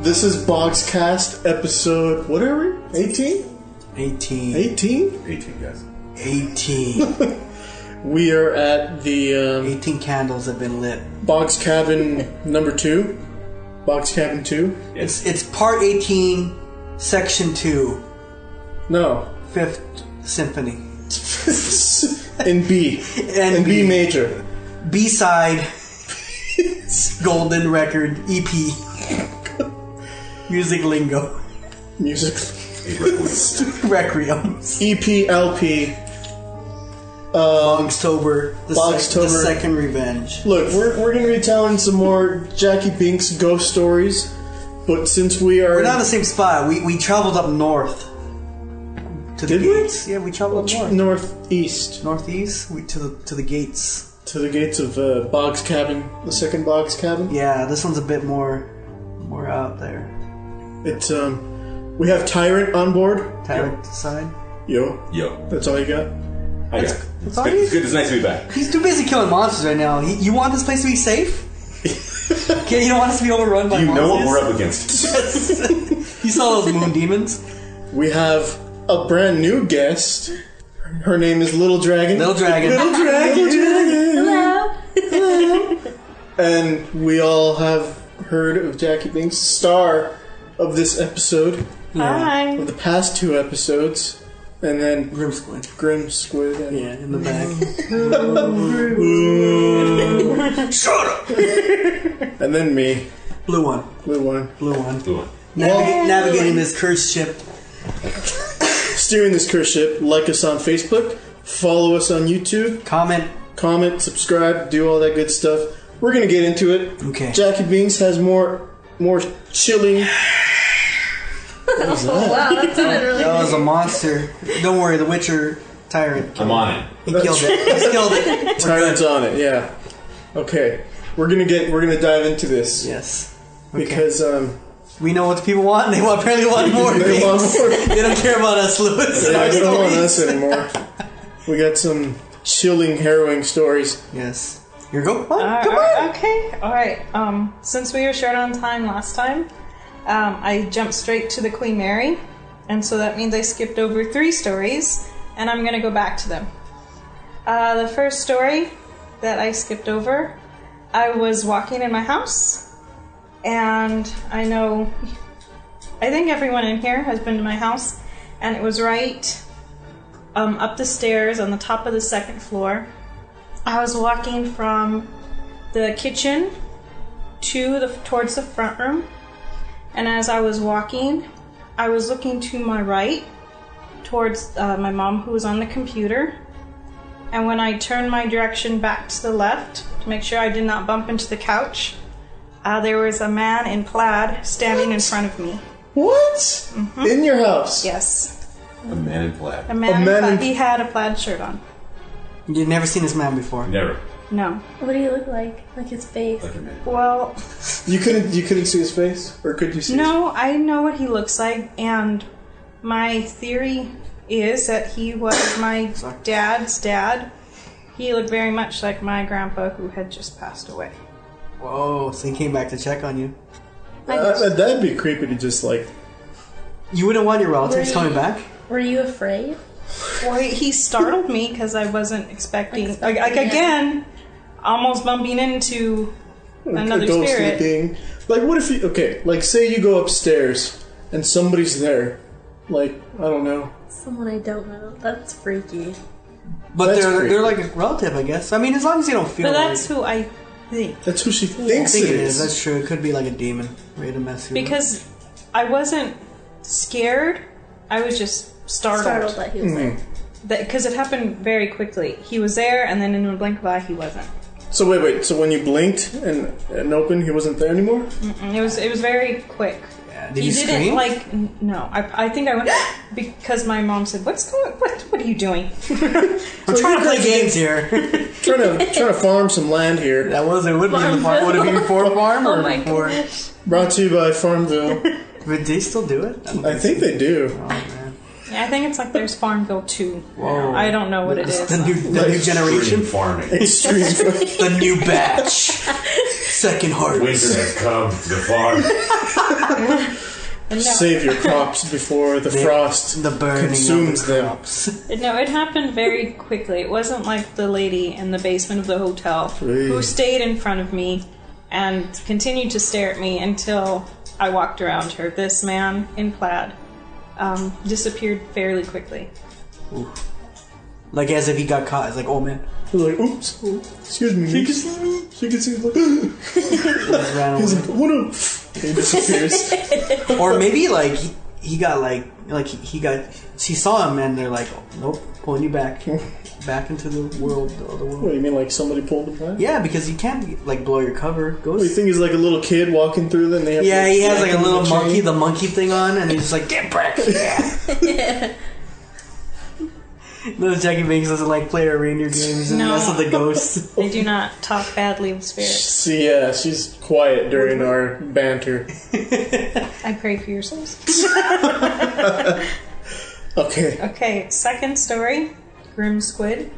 This is Bogscast episode, what are we? 18? 18. 18? 18, guys. 18. We are at the 18 candles have been lit. Bogs Cabin number 2. Bogs Cabin 2. Yes. It's part 18, section 2, No. 5th symphony. In B. In B major. B-side, golden record, EP. Music lingo. Music. Requiems. EP, LP. Bogstober. The Bogstober. second revenge. Look, we're going to be telling some more Jackie Binks ghost stories, but since We're not in the same spot. We traveled up north. To the Did we? gates. Yeah, we traveled up north. Northeast. Northeast? To the gates. To the gates of Bogs Cabin, the second Bogs Cabin. Yeah, this one's a bit more out there. It's, we have Tyrant on board. Tyrant side. Yo. That's all you got? I got it. It's good. It's nice to be back. He's too busy killing monsters right now. You want this place to be safe? Okay, you don't want us to be overrun by Do you monsters? know what we're up against? You saw those moon demons? We have a brand new guest. Her name is Little Dragon. Little Dragon. Little Dragon. Hello. And we all have heard of Jackie Binks, star of this episode, Hi. of the past 2 episodes, and then Grim Squid. Grim Squid. And Yeah, in the back. Shut up! And then me, Blueone. Blueone, Navigating this cursed ship. steering this cruise ship. Like us on Facebook, follow us on YouTube, comment, subscribe, do all that good stuff. We're gonna get into it. Okay. Jackie Binks has more chilling. What was that? Wow, that sounded really That was a monster. Don't worry, the Witcher tyrant. I'm on it. He killed it. He killed it. Tyrant's on it, yeah. Okay. We're gonna dive into this. Yes. Okay. Because we know what the people want, and they apparently want more. They want more. They don't care about us, Lewis. they don't want us anymore. We got some chilling, harrowing stories. Yes. Here you go. Come on. Okay. All right. Since we were short on time last time, I jumped straight to the Queen Mary, and so that means I skipped over 3 stories, and I'm going to go back to them. The first story that I skipped over, I was walking in my house, and I think everyone in here has been to my house, and it was right up the stairs on the top of the 2nd floor. I was walking from the kitchen towards the front room, and as I was walking, I was looking to my right towards my mom, who was on the computer, and when I turned my direction back to the left to make sure I did not bump into the couch, there was a man in plaid standing in front of me. What? Mm-hmm. In your house? Yes. A man in plaid. A man in plaid. He had a plaid shirt on. You've never seen this man before. Never. No. What do you look like? Like his face? Like a man. Well, You couldn't see his face? Or could you see no, I know what he looks like, and my theory is that he was my dad's dad. He looked very much like my grandpa, who had just passed away. Whoa, so he came back to check on you. That'd be creepy to just You wouldn't want your relatives coming back? Were you afraid? Well, he startled me because I wasn't expecting Again, almost bumping into another a ghostly spirit. thing. Like, what if say you go upstairs and somebody's there. Like, I don't know. someone I don't know. That's freaky. But That's they're like a relative, I guess. I mean, as long as you don't feel But that's weird. who I think. That's who she I thinks think it is. That's true. It could be like a demon ready to mess you up. Because I wasn't scared, I was just startled. That he was there. Because it happened very quickly. He was there, and then in a blink of an eye, he wasn't. So wait. So when you blinked and opened, he wasn't there anymore? Mm-mm. It was very quick. Yeah. Did He you didn't scream? No. I think I went because my mom said, What are you doing?" I'm trying to play games here. trying to farm some land here. That was it. Would be in the farm. Would it be before farm or Oh my before? gosh. Brought to you by Farmville. Would they still do it? I think they do. Oh man. Yeah, I think it's like there's Farmville 2. Whoa. I don't know what it is. The new generation. Extreme farming. Extreme. The new batch. Second harvest. Winter has come to the farm. And no, Save your crops before the frost the burning consumes of the them. crops. no, it happened very quickly. It wasn't like the lady in the basement of the hotel who stayed in front of me and continued to stare at me until I walked around her. This man in plaid disappeared fairly quickly. Like as if he got caught. It's like, oh man. They're like, oops, excuse me. She can see me. She can see me. Just ran away. He's like, what up? He disappears. Or maybe like he got she saw him and they're like, oh, nope, pulling you back into the world, the other world. What, you mean like somebody pulled him back? Yeah, because you can't like blow your cover. What, you think he's like a little kid walking through them? They have Yeah, like, he has like a little chain? the monkey thing on, and he's just like, get back! Yeah. No, Jackie Binks doesn't like play our reindeer games and No. mess with the ghosts. I do not talk badly of spirits. See, yeah, she's quiet during our banter. I pray for your souls. Okay. Okay, second story. Grim Squid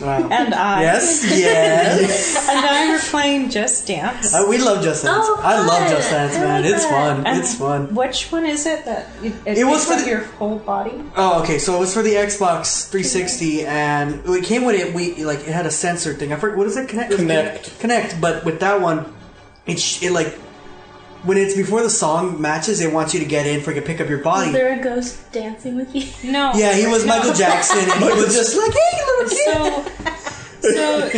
Wow. and I. Yes. And I were playing Just Dance. We love Just Dance. Oh, I love fun. Just Dance, I man. like It's that. fun. And It's fun. Which one is it that it was picks for up your whole body? Oh, okay. So it was for the Xbox 360, and it came with it. It had a sensor thing. I forget what is it? Connect. Connect. But with that one, it like when it's before the song matches, it wants you to get in for you to pick up your body. Is there a ghost dancing with you? No. Yeah, he was Michael Jackson, and he was just like, "Hey, little kid." So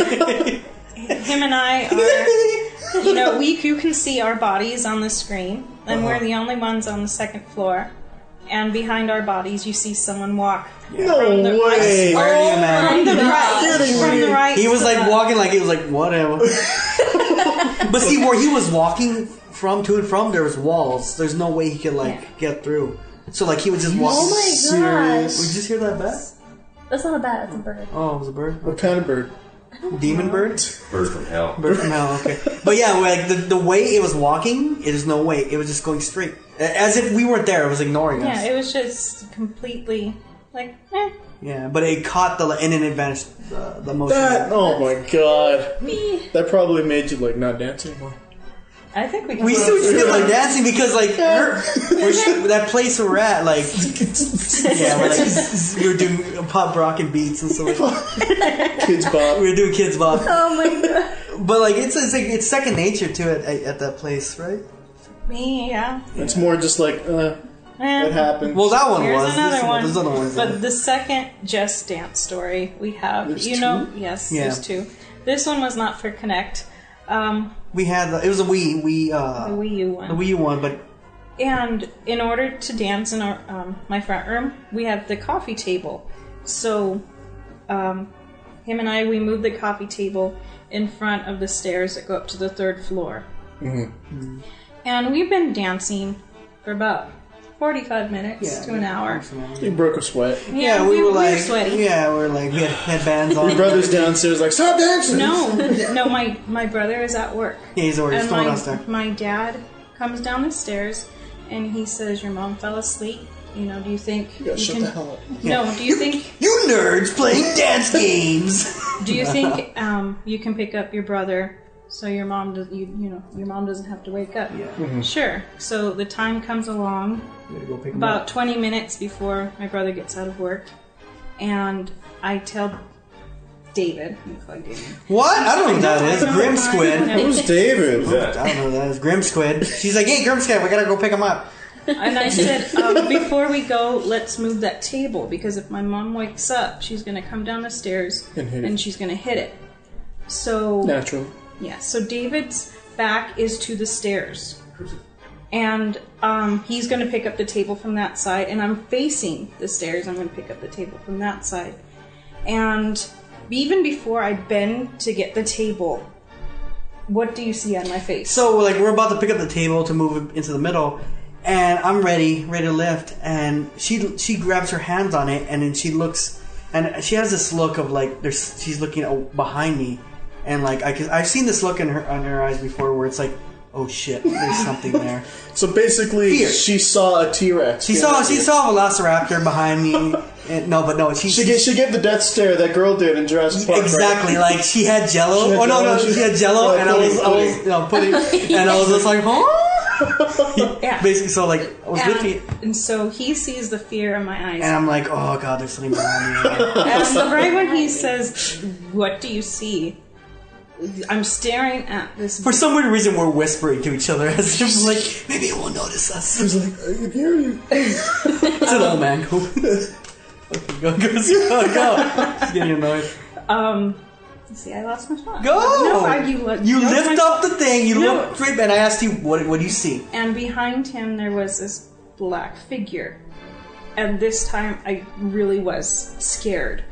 him and I are, you can see our bodies on the screen, and we're the only ones on the second floor. And behind our bodies, you see someone walk. No From the- way. Swear to you, man. From the right. kidding From me. the right. He was to like the- walking like he was like whatever. But see, where he was walking to and from, there was walls. There's no way he could get through. So like he would just walk. Oh my Serious? Would you just hear that bat? That's not a bat, that's a bird. Oh, it was a bird. What kind of bird? Demon bird. Bird from hell. Bird from hell. Okay. But yeah, like the way it was walking, it is no way. It was just going straight, as if we weren't there. It was ignoring us. Yeah, it was just completely like, eh. Yeah, but it caught and then it vanished the motion. Oh my god. Me. That probably made you like not dance anymore. I think we can. We still like dancing because like that place we're at, like we were doing pop rock and beats and stuff. Kids bop. We were doing kids bop, Oh my god. but like it's second nature to it at that place, right? Me, yeah. It's more just like, it happens. Well, that one Here's was. another one. There's other ones. But the second Just Dance story we have, There's yes, Yeah. there's two. This one was not for Connect. We had it was a Wii The Wii U one. the Wii U one, but And in order to dance in our my front room, we have the coffee table. So, him and I, we moved the coffee table in front of the stairs that go up to the third floor. Mm-hmm. And we've been dancing for about 45 minutes to an hour. You broke a sweat. yeah, we were like sweaty. yeah, we were like we had headbands on. Your brother's downstairs like, stop dancing! No, my brother is at work. Yeah, he's already And throwing us there. my dad comes down the stairs and he says, "Your mom fell asleep. Do you think You gotta shut can?" the hell up. No, do you think? You nerds playing dance games. Do you think you can pick up your brother so your mom does? Your mom doesn't have to wake up. Yeah. Sure. So the time comes along We gotta go pick him about up. 20 minutes before my brother gets out of work, and I tell David. Let me call you David. What? I don't know who that is. Grim Squid. Who's David? I don't know who that is. Grim Squid. She's like, hey, Grim Squid, we gotta go pick him up. And I said, before we go, let's move that table, because if my mom wakes up, she's going to come down the stairs And hit it. she's going to hit it. So, Natural. yeah, so David's back is to the stairs. And he's going to pick up the table from that side, and I'm facing the stairs. I'm going to pick up the table from that side. And even before I bend to get the table, what do you see on my face? So, like, we're about to pick up the table to move it into the middle, and I'm ready to lift, and she grabs her hands on it, and then she looks, and she has this look of, like, she's looking behind me, and, like, I've seen this look on her eyes before where it's like, oh shit, there's something there. So basically, Fear. she saw a T-Rex. She saw a Velociraptor behind me. And, She gave the death stare that girl did in Jurassic Park. exactly Right? like she had Jello. She had Jell-O. She had Jello, Like and I was pudding, and I was just like, huh? Yeah. Basically, so like I was looking, And so he sees the fear in my eyes. and I'm like, oh god, there's something behind me. And right when he says, "What do you see?" I'm staring at this. For some weird reason, we're whispering to each other as if like maybe it won't notice us. He's like, I can hear you. It's an old man. Go. Okay, go. He's getting annoyed. See, I lost my spot. Go! No, you no, lift up the thing, you No. look straight, and I asked you, what do you see? And behind him, there was this black figure. And this time, I really was scared.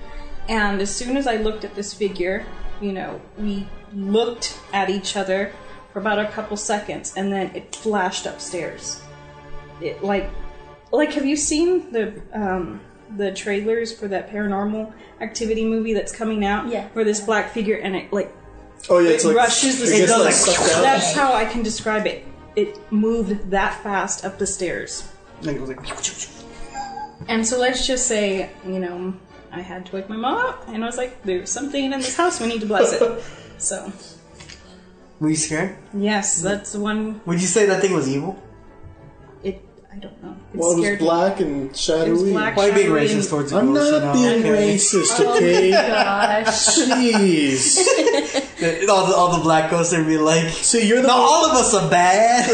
And as soon as I looked at this figure, you know, we looked at each other for about a couple seconds, and then it flashed upstairs. It like have you seen the trailers for that Paranormal Activity movie that's coming out? Yeah. Where this black figure and it like Oh yeah, it's it like rushes the it gets, stairs. like, sucked out. That's how I can describe it. It moved that fast up the stairs. Like, it was like, And so let's just say, you know, I had to wake my mom up, and I was like, there's something in this house, we need to bless it. So, were you scared? yes, that's the one. Would you say that thing was evil? I don't know. Well, it was scared me. black and shadowy. It was black. Why are you being Shadowy racist and- towards the I'm ghosts, not being okay? racist, okay? Gosh. Jeez. All the black ghosts would be like, See, you're the not all of us are bad.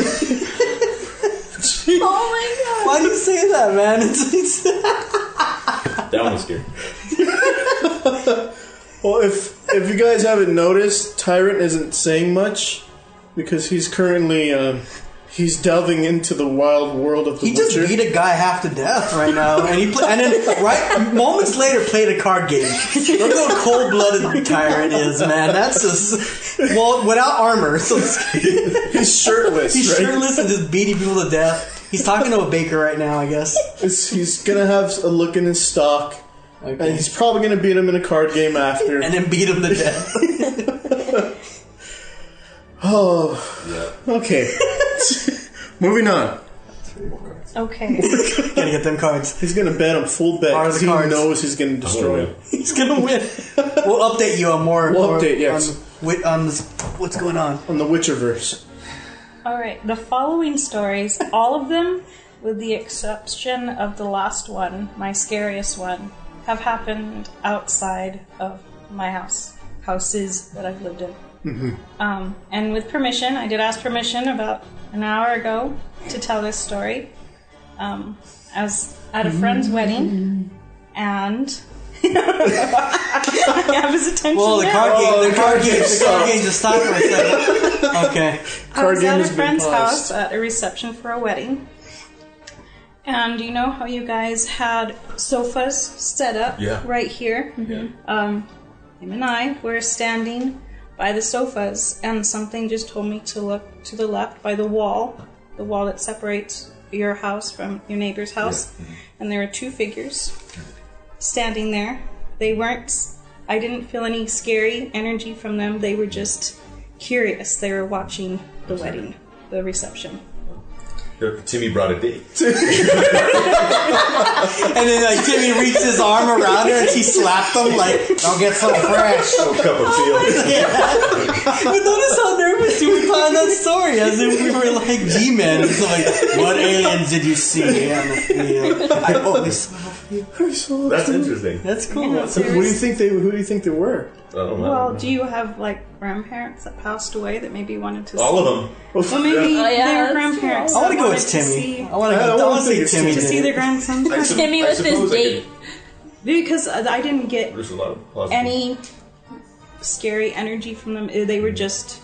Oh my god. Why do you say that, man? It's That one was scary. Well, if you guys haven't noticed, Tyrant isn't saying much because he's currently he's delving into the wild world of the he just Witcher. beat a guy half to death right now, and and then moments later played a card game. Look how cold-blooded Tyrant is, man. That's just without armor, so He's shirtless, he's right? shirtless and just beating people to death. He's talking to a baker right now, I guess. He's gonna have a look in his stock, and he's probably gonna beat him in a card game after. And then beat him to death. Oh, okay. Moving on. Okay. Gotta get them cards. He's gonna bet him full bet Are the because he cards. knows he's gonna destroy him. He's gonna win. We'll update you on more. We'll more update, yes. on what's going on. On the Witcherverse. Alright, the following stories, all of them, with the exception of the last one, my scariest one, have happened outside of my houses that I've lived in. And with permission, I did ask permission about an hour ago to tell this story. I was at a friend's wedding, and I have his attention Well, the now. card game just stopped for a second. Okay. I was game at a has been friend's paused. house at a reception for a wedding. And you know how you guys had sofas set up right here? Him and I were standing by the sofas, and something just told me to look to the left by the wall that separates your house from your neighbor's house. And there were two figures standing there. I didn't feel any scary energy from them. They were just curious. They were watching the wedding, the reception. Timmy brought a date. And then like Timmy reached his arm around her and she slapped him like, "Don't get so fresh." A cup of tea. But notice how nervous you were telling that story, as if we were like G-men. It's like, what aliens did you see on the field? I only saw you. That's interesting. That's cool. Yeah. Who do you think they were? Well, do you have like grandparents that passed away that maybe wanted to All see? of them. Well, maybe Oh, yeah, they were that's grandparents. I want to that go wanted with Timmy. see- I want to think see Timmy it's to see did their it. grandson. Timmy with his date. Because I didn't get There's a lot of positive. any scary energy from them. They were just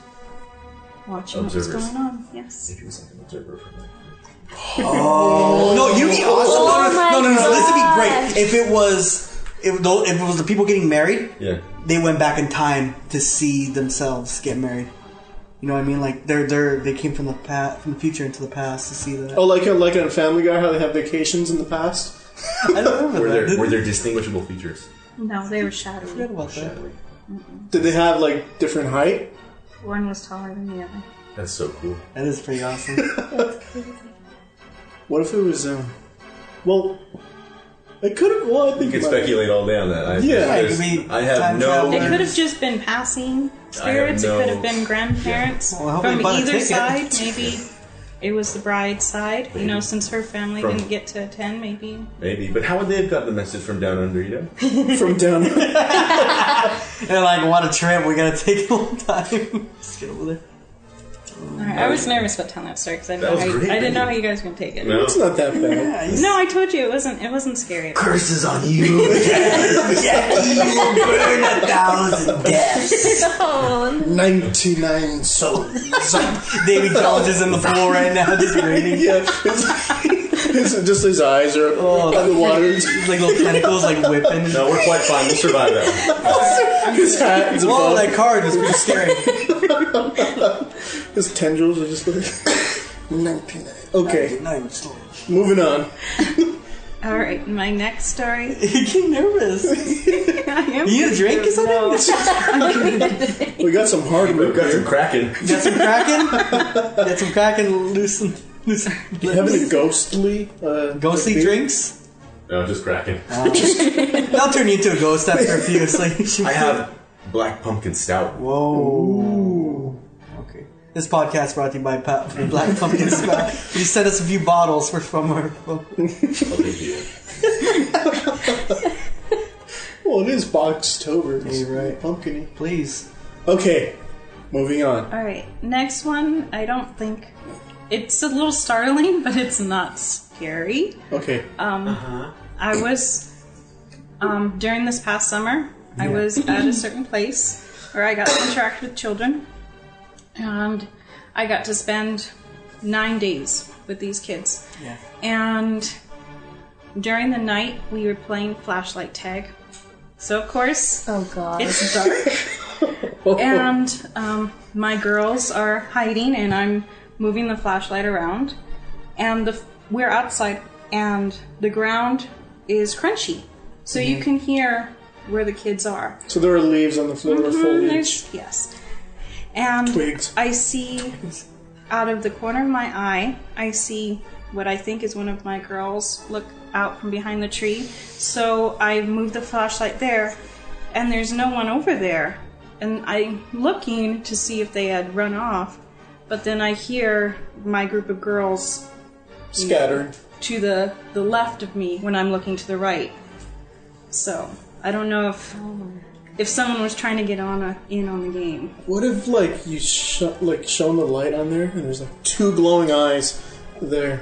watching what Observers. was going on. Yes. If he was like an observer for me. Oh no, you'd be awesome. Oh my No, this would be gosh. great if it was the people getting married. Yeah. They went back in time to see themselves get married. You know what I mean? Like they came from the future into the past to see that. Oh, like on Family Guy, how they have vacations in the past. I don't remember that. Were there distinguishable features? No, they were I forgot shadowy. about that. Did they have like different height? One was taller than the other. That's so cool. That is pretty awesome. What if it was? Well, it could have. Well, I think You can it might- speculate all day on that. Yeah, it could be I have time no. travel. It could have just been passing spirits. I have It could no- have been grandparents Well, I hope they from bought a either ticket. side. Maybe it was the bride's side. You know, since her family didn't get to attend, maybe. Maybe, but how would they have gotten the message from down under, you know? From down. They're like, what a trip, we gotta take a long time. Just get over there. Alright, I was nervous about telling that story because I That was great, didn't know man. how you guys were gonna take it. No. It's not that bad. Yeah, No, I told you it wasn't scary. curses on you. Jackie, you will burn 1,000 deaths. Oh, 99 souls. David Jones is in the pool right now, just waiting. Yeah. Just his eyes are Oh, on the water. It's like little tentacles, like whipping. No, we're quite fine. We'll survive that. His hat is Whoa, above. that card is pretty scary. His tendrils are just like 99. Okay, 99 souls. moving on. Alright, my next story. You get nervous. I am You need a drink or something? No. We got some hard We've root got some here. cracking. Got some cracking? Got some cracking loosen. Do you have any ghostly Ghostly beer? drinks? No, just cracking. I'll turn you into a ghost after a few. It's like, I have black pumpkin stout. whoa. Okay. This podcast brought to you by Black Pumpkin Sprout. He sent us a few bottles from our. I'll take you. Well, it is Bogstober. Yeah, you're right. Pumpkin-y. Please. Okay, moving on. Alright, next one, I don't think... It's a little startling, but it's not scary. Okay. I was, during this past summer, I was at a certain place where I got to interact with children. And I got to spend 9 days with these kids. Yeah. And during the night, we were playing flashlight tag. So, of course, oh god. it's dark. And my girls are hiding, and I'm moving the flashlight around. And we're outside, and the ground is crunchy. So you can hear where the kids are. So there are leaves on the floor, or foliage. Yes. And Twigs. I see, out of the corner of my eye, I see what I think is one of my girls look out from behind the tree. So I move the flashlight there, and there's no one over there. And I'm looking to see if they had run off, but then I hear my group of girls Scattering. to the left of me when I'm looking to the right. So I don't know if someone was trying to get in on the game. What if, like, you shone the light on there, and there's, like, two glowing eyes there?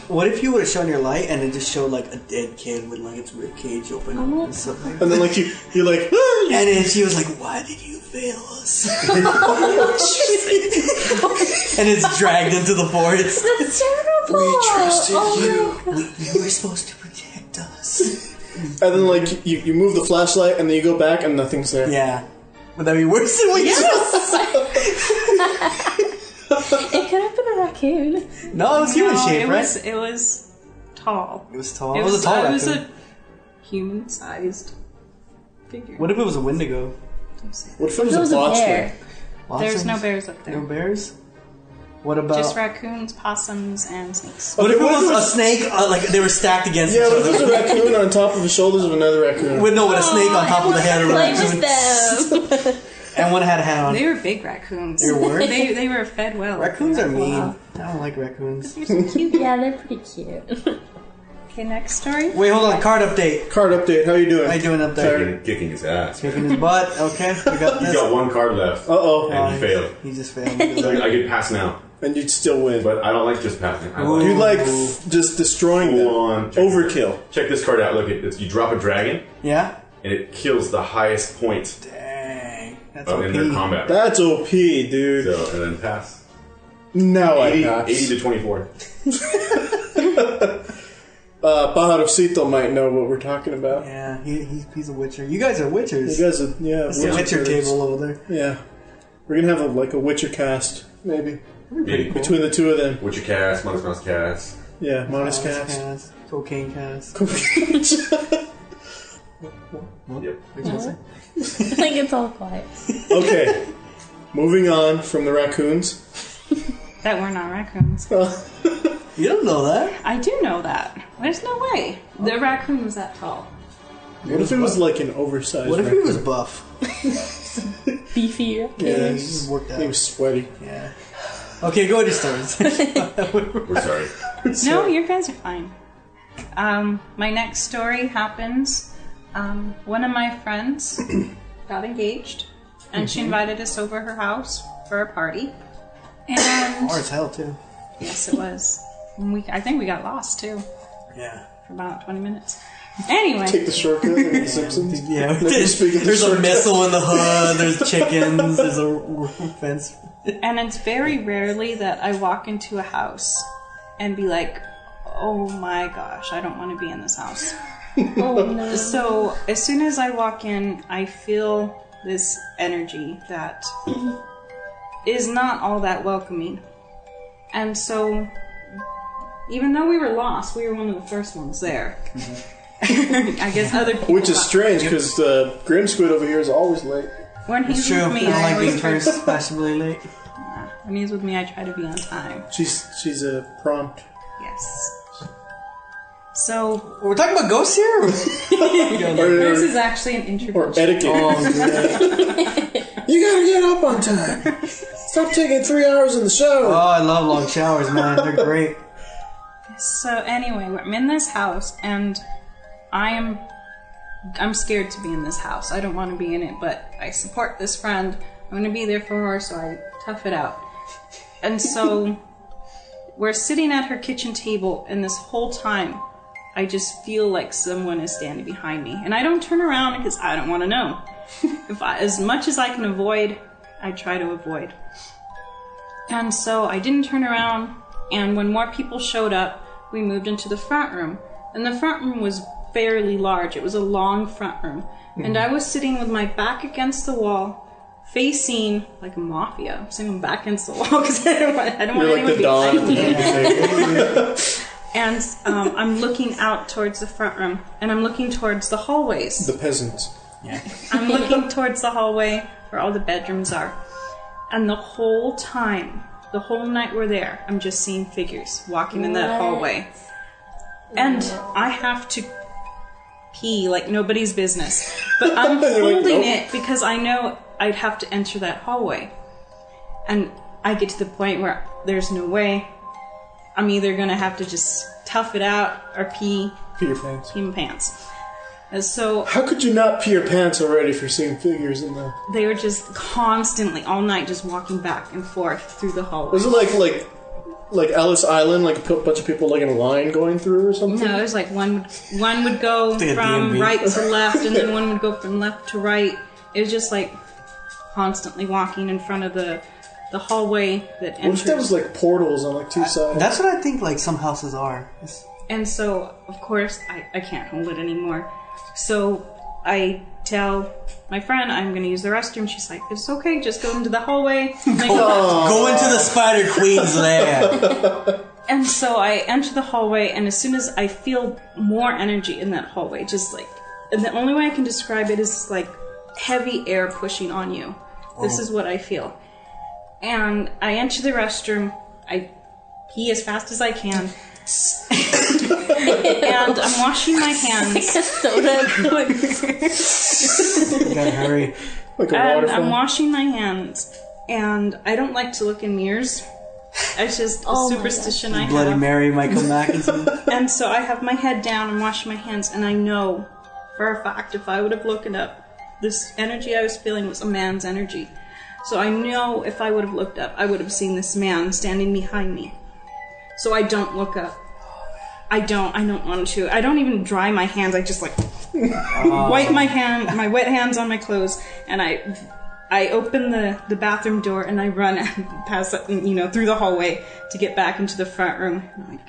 What if you would have shown your light and it just showed like a dead kid with like its rib cage open and stuff like that? And then, like, you're like, ah! And then she was like, "Why did you fail us?" And it's dragged into the forest. That's terrible. We trusted you. You were supposed to protect us. And then, like, you move the flashlight, and then you go back, and nothing's there. Yeah. Would that be worse than what you It could have been a raccoon. No, it was human No, shape, it right? was tall. It was tall. It It was a tall it was raccoon. a human-sized figure. What if it was a Wendigo? What if it was It was a a boss bear. There's no Possums? bears up there. No bears? What about... Just raccoons, possums, and snakes. what if it what was if it a was- snake, like they were stacked against Yeah, each but if other? there's a raccoon on top of the shoulders of another raccoon. With a snake on top of the head of a Play raccoon. with them. And one had a hat on. They were big raccoons. They were? They were fed well. Raccoons are mean. Wow. I don't like raccoons. They're so cute. Yeah, they're pretty cute. Okay, next story. Wait, hold on. Card update. Card update, how you doing? How you doing up there? Kicking his ass. Kicking his butt. Okay, we got You this. got one card left, Uh-oh. and you failed. He just failed. So I get pass now, And you'd still win. but I don't like just passing. I Ooh. like You like just destroying them. full on. Overkill. Check this card out. Look, you drop a dragon, Yeah? and it kills the highest point Dang. That's in their OP. combat. That's OP, dude. So, and then pass. Now I 80, pass. 80 to 24. Pajarocito might know what we're talking about. Yeah, he's a witcher. You guys are witchers. You guys are, yeah. It's the witcher brothers. table over there. Yeah. We're gonna have a Witcher cast, maybe. Maybe. Between the two of them. Witcher cast, Monster Mouse cast. Yeah, Monas Cast. cast. Cocaine cast. Yep. What you gonna say? I think it's all quiet. Okay. Moving on from the raccoons. That were not raccoons. You don't know that. I do know that. There's no way. The raccoon was that tall. What if it was like an oversized What if he raccoon? was buff? Beefy. Yeah, Yeah, he's- he worked out. he was sweaty. Yeah. Okay, go to stories. We're sorry. No, you guys are fine. My next story happens. One of my friends got engaged, and she invited us over her house for a party. And Or as hell, too. yes, it was. I think we got lost too Yeah. for about 20 minutes. Anyway, Take the shortcut in The Simpsons. Yeah, speak of the there's a shortcut. missile in the hood, there's chickens, there's a fence. and it's very rarely that I walk into a house and be like, "Oh my gosh, I don't want to be in this house." Oh no. So as soon as I walk in, I feel this energy that is not all that welcoming. And so, even though we were lost, we were one of the first ones there. I guess other people. Which is strange because Grim Squid over here is always late. When he's It's true. with me, I don't I like always being try. first, fashionably late. When he's with me, I try to be on time. She's a prompt. Yes. So We're talking about ghosts here? this is actually an Or introduction. etiquette. Oh, good. You gotta get up on time. Stop taking 3 hours in the shower. Oh, I love long showers, man. They're great. So anyway, I'm in this house, and I'm scared to be in this house. I don't want to be in it, but I support this friend. I'm going to be there for her, so I tough it out. And so we're sitting at her kitchen table, and this whole time, I just feel like someone is standing behind me. And I don't turn around because I don't want to know. As much as I can avoid, I try to avoid. And so I didn't turn around, and when more people showed up, we moved into the front room. And the front room was fairly large. It was a long front room. And I was sitting with my back against the wall, facing like a mafia. I'm sitting back against the wall because I don't want You're like anyone the Don at behind the me. And I'm looking out towards the front room, and I'm looking towards the hallways. The peasants. I'm looking towards the hallway where all the bedrooms are. And the whole time, the whole night we're there, I'm just seeing figures walking in that hallway. And I have to pee like nobody's business. But I'm You're like, holding nope. it because I know I'd have to enter that hallway. And I get to the point where there's no way. I'm either going to have to just tough it out or pee Pee your pants. my pants. And so How could you not pee your pants already if you're seeing figures in the... they were just constantly, all night, just walking back and forth through the hallway. Was it like Ellis Island, like a bunch of people like in a line going through or something? No, it was like one would go Like a from DMV. right to left, and then one would go from left to right. It was just like constantly walking in front of the hallway that What if there enters. was like portals on like two sides? That's what I think, like, some houses are. And so, of course, I can't hold it anymore. So I tell my friend I'm going to use the restroom. She's like, "It's okay, just go into the hallway." Go into the Spider Queen's lair. And so I enter the hallway, and as soon as I feel more energy in that hallway, just like, and the only way I can describe it is like heavy air pushing on you. This is what I feel. And I enter the restroom, I pee as fast as I can, and I'm washing my hands. Soda. You gotta hurry. Like a And waterfall? I'm washing my hands, and I don't like to look in mirrors. It's just a Oh my superstition I Bloody have. Mary might come back and see. And so I have my head down and washing my hands, and I know for a fact if I would have looked up, this energy I was feeling was a man's energy. So I know if I would have looked up, I would have seen this man standing behind me. So I don't look up. I don't want to. I don't even dry my hands. I just like wipe my wet hands on my clothes, and I open the bathroom door and I run past, through the hallway to get back into the front room. I'm like,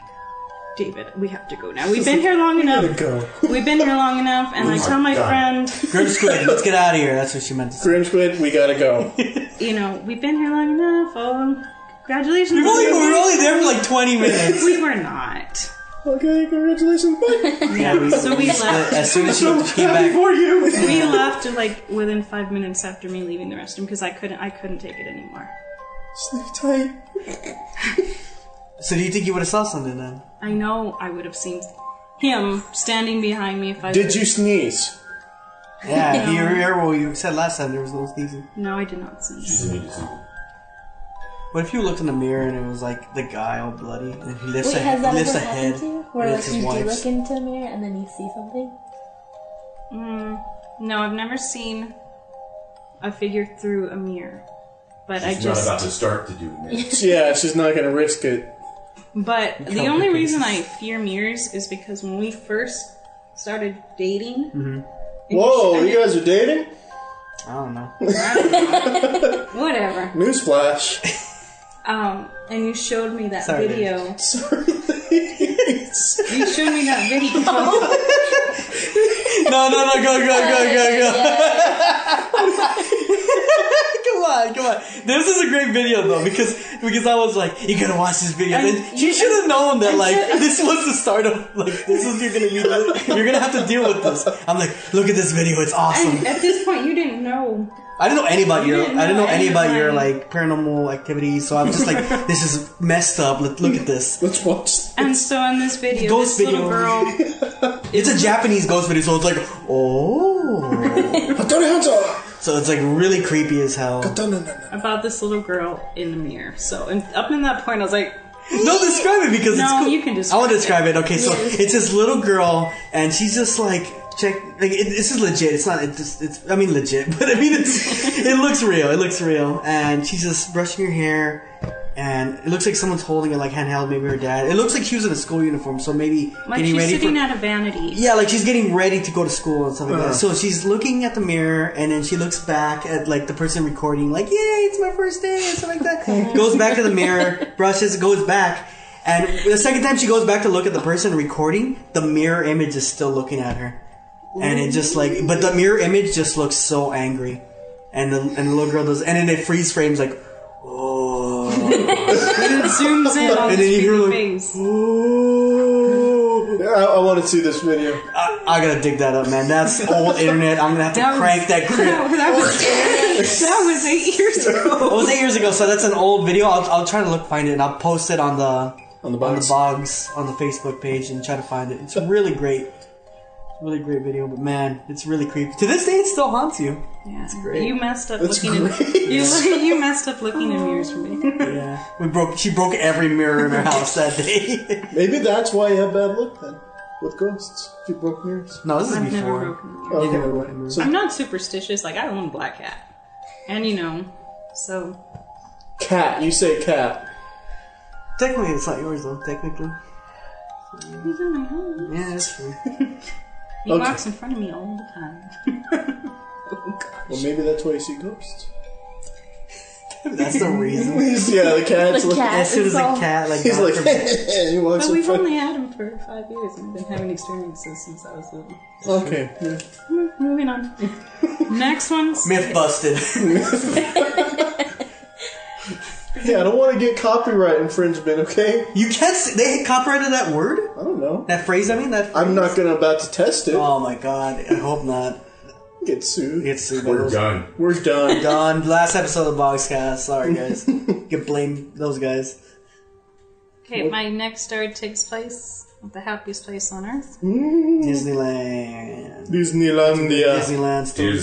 David, we have to go now. We've been here long enough. Go. We've been here long enough, and I tell my friend, Grim Squid, let's get out of here. That's what she meant to say. Grim Squid, we gotta go. we've been here long enough. Oh, congratulations. We were only there for like 20 minutes. We were not. Okay, congratulations, bye. Yeah, So we left. as soon as she came back. For you. We left like within 5 minutes after me leaving the restroom because I couldn't take it anymore. Sleep tight. So do you think you would have saw something then? I know I would have seen him standing behind me if I. Did you sneeze? Yeah, if you remember what you said last time, there was no sneezing. No, I did not see. She's immediate. What if you looked in the mirror and it was like the guy all bloody and he lifts Wait, has that lifts ever a head? happened to you? Where and like it's you his do wife's. look into a mirror and then you see something? No, I've never seen a figure through a mirror. But She's not about to start to do it. Yeah, she's not going to risk it. But the only reason I fear mirrors is because when we first started dating... Whoa, you guys are dating? I don't know. Whatever. Newsflash. And you showed me that Sorry, video. Sorry, ladies. You showed me that video. No, go. Come on. This is a great video though because I was like, you gotta watch this video. And she should have known that like this was the start of like this is you're gonna have to deal with this. I'm like, look at this video, it's awesome. And at this point, you didn't know. I didn't know any about You your didn't I didn't know know any any about of your mine. like paranormal activities, so I'm just like, this is messed up. Look at this. Let's watch. And so in this video, Ghost this little video. girl... It's a Japanese ghost video, so it's like, oh. So it's like really creepy as hell. about this little girl in the mirror. So and up in that point, I was like, No, describe it because No, it's cool. you can describe I want to describe it. Okay, so Yes. it's this little girl, and she's just like, this is legit. It's not. I mean, legit, but I mean, it looks real. It looks real, and she's just brushing her hair, and it looks like someone's holding it, like handheld. Maybe her dad. It looks like she was in a school uniform, so maybe like getting she's ready sitting for. at a vanity. Yeah, like she's getting ready to go to school and stuff like that. So she's looking at the mirror, and then she looks back at like the person recording, like, "Yay, it's my first day," and stuff like that. Goes back to the mirror, brushes, goes back, and the second time she goes back to look at the person recording, the mirror image is still looking at her, and it just like, but the mirror image just looks so angry, and the little girl does, and then it freeze frames like, oh, And it zooms in on and this then you hear creepy like, face. I want to see this video. I gotta dig that up, man. That's old internet. I'm gonna have to crank that crib. That was 8 years ago. It was 8 years ago, so that's an old video. I'll try to find it, and I'll post it on the Bogs on the Facebook page and try to find it. It's really great. Really great video, but man, it's really creepy. To this day, it still haunts you. Yeah, It's great. You messed up That's looking great. in. You messed up looking in mirrors for me. Yeah, she broke every mirror in her house that day. Maybe that's why you have bad luck then. With ghosts. If you broke mirrors. No, this is I've before. never broken a mirror. Okay, never right. broke a mirror. So, I'm not superstitious. Like I own a black cat, and so cat. You say cat. Technically, it's not yours though. Technically, he's in my home. yeah, that's true. He Okay. walks in front of me all the time. Oh gosh. Well, maybe that's why you see ghosts. That's the reason. Yeah, the cat's The looking. cat. As soon as It's a all- cat like He's got like, from- he walks But in we've front. only had him for 5 years, and we've been having experiences since I was little. Okay. Yeah. Moving on. Next one's myth busted. Yeah, I don't want to get copyright infringement. Okay. You can't. They copyrighted that word, I don't know. that phrase. I mean, that. I'm not about to test it. Oh my god! I hope not. Get sued. Get sued by We're those. done. We're done. Done. Last episode of Bogscast. Sorry, guys. Get blame those guys. okay. My next story takes place at the happiest place on earth. Disneyland. Disneylandia. Disneyland. Story.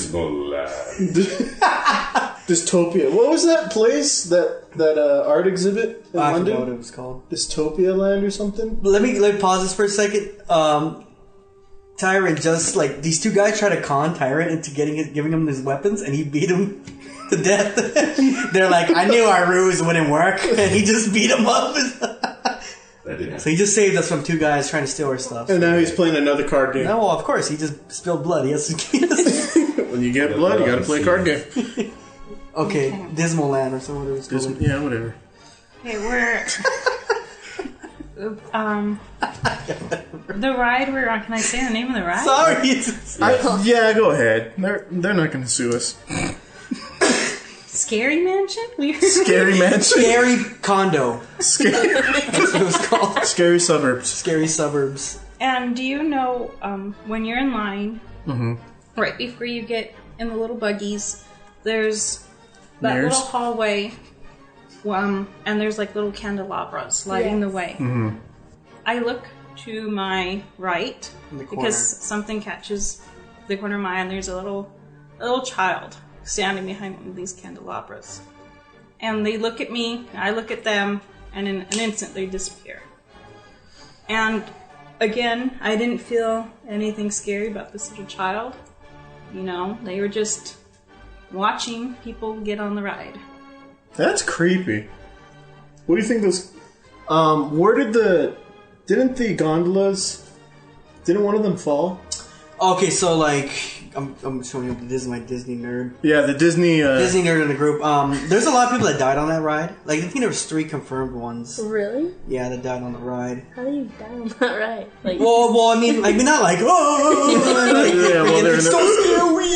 Dystopia. What was that place? That art exhibit in I forgot what London? it was called. Dystopia Land or something? Let me pause this for a second. Tyrant just like these two guys try to con Tyrant into giving him his weapons, and he beat him to death. They're like, I knew our ruse wouldn't work, and he just beat him up. That didn't So he just saved us from two guys trying to steal our stuff. And now he's playing another card game. No, of course he just spilled blood. He has to. When you get blood, you gotta play a card game. Okay, Dismal Land or something. It was called. Yeah, whatever. Okay, we're the ride we're on. Can I say the name of the ride? Sorry. Yeah, go ahead. They're not gonna sue us. Scary Mansion. Scary Mansion. Scary Condo. Scary, That's what it was called. scary Suburbs. Scary Suburbs. And do you know when you're in line, right before you get in the little buggies, there's that Mirrors? little hallway, and there's like little candelabras lighting the way. I look to my right In the corner. because something catches the corner of my eye, and there's a little child standing behind one of these candelabras. and they look at me, I look at them, and in an instant they disappear. And again, I didn't feel anything scary about this little child. You know, they were just watching people get on the ride. That's creepy. What do you think those... where did didn't the gondolas... Didn't one of them fall? Okay, so like... I'm showing you my Disney nerd. Yeah, the Disney... Disney nerd in the group. There's a lot of people that died on that ride. Like, I think there was 3 confirmed ones. Really? Yeah, that died on the ride. How do you die on that ride? Like, well, I mean, not like, oh, like, yeah, well, it's so scary.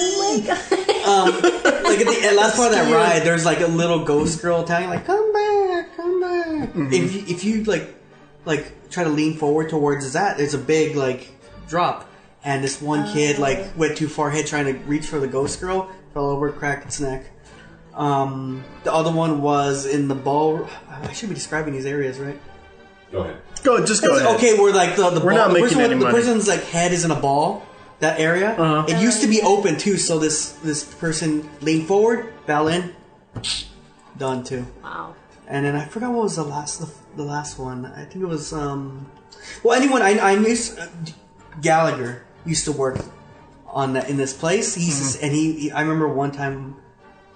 oh my god. Like at the last part of that ride, there's like a little ghost girl telling like, "Come back, come back." Mm-hmm. If you like try to lean forward towards that, there's a big like drop, and this one kid like went too far ahead trying to reach for the ghost girl, fell over, cracked its neck. The other one was in the ball. I should be describing these areas, right? Go ahead. Just go ahead. Okay, where like the We're ball, not making any the money. person's like head is in a ball. That area, it used to be open too. So this person leaned forward, fell in, done too. Wow. And then I forgot what was the last one. I think it was well, anyone I knew Gallagher used to work on that in this place. He I remember one time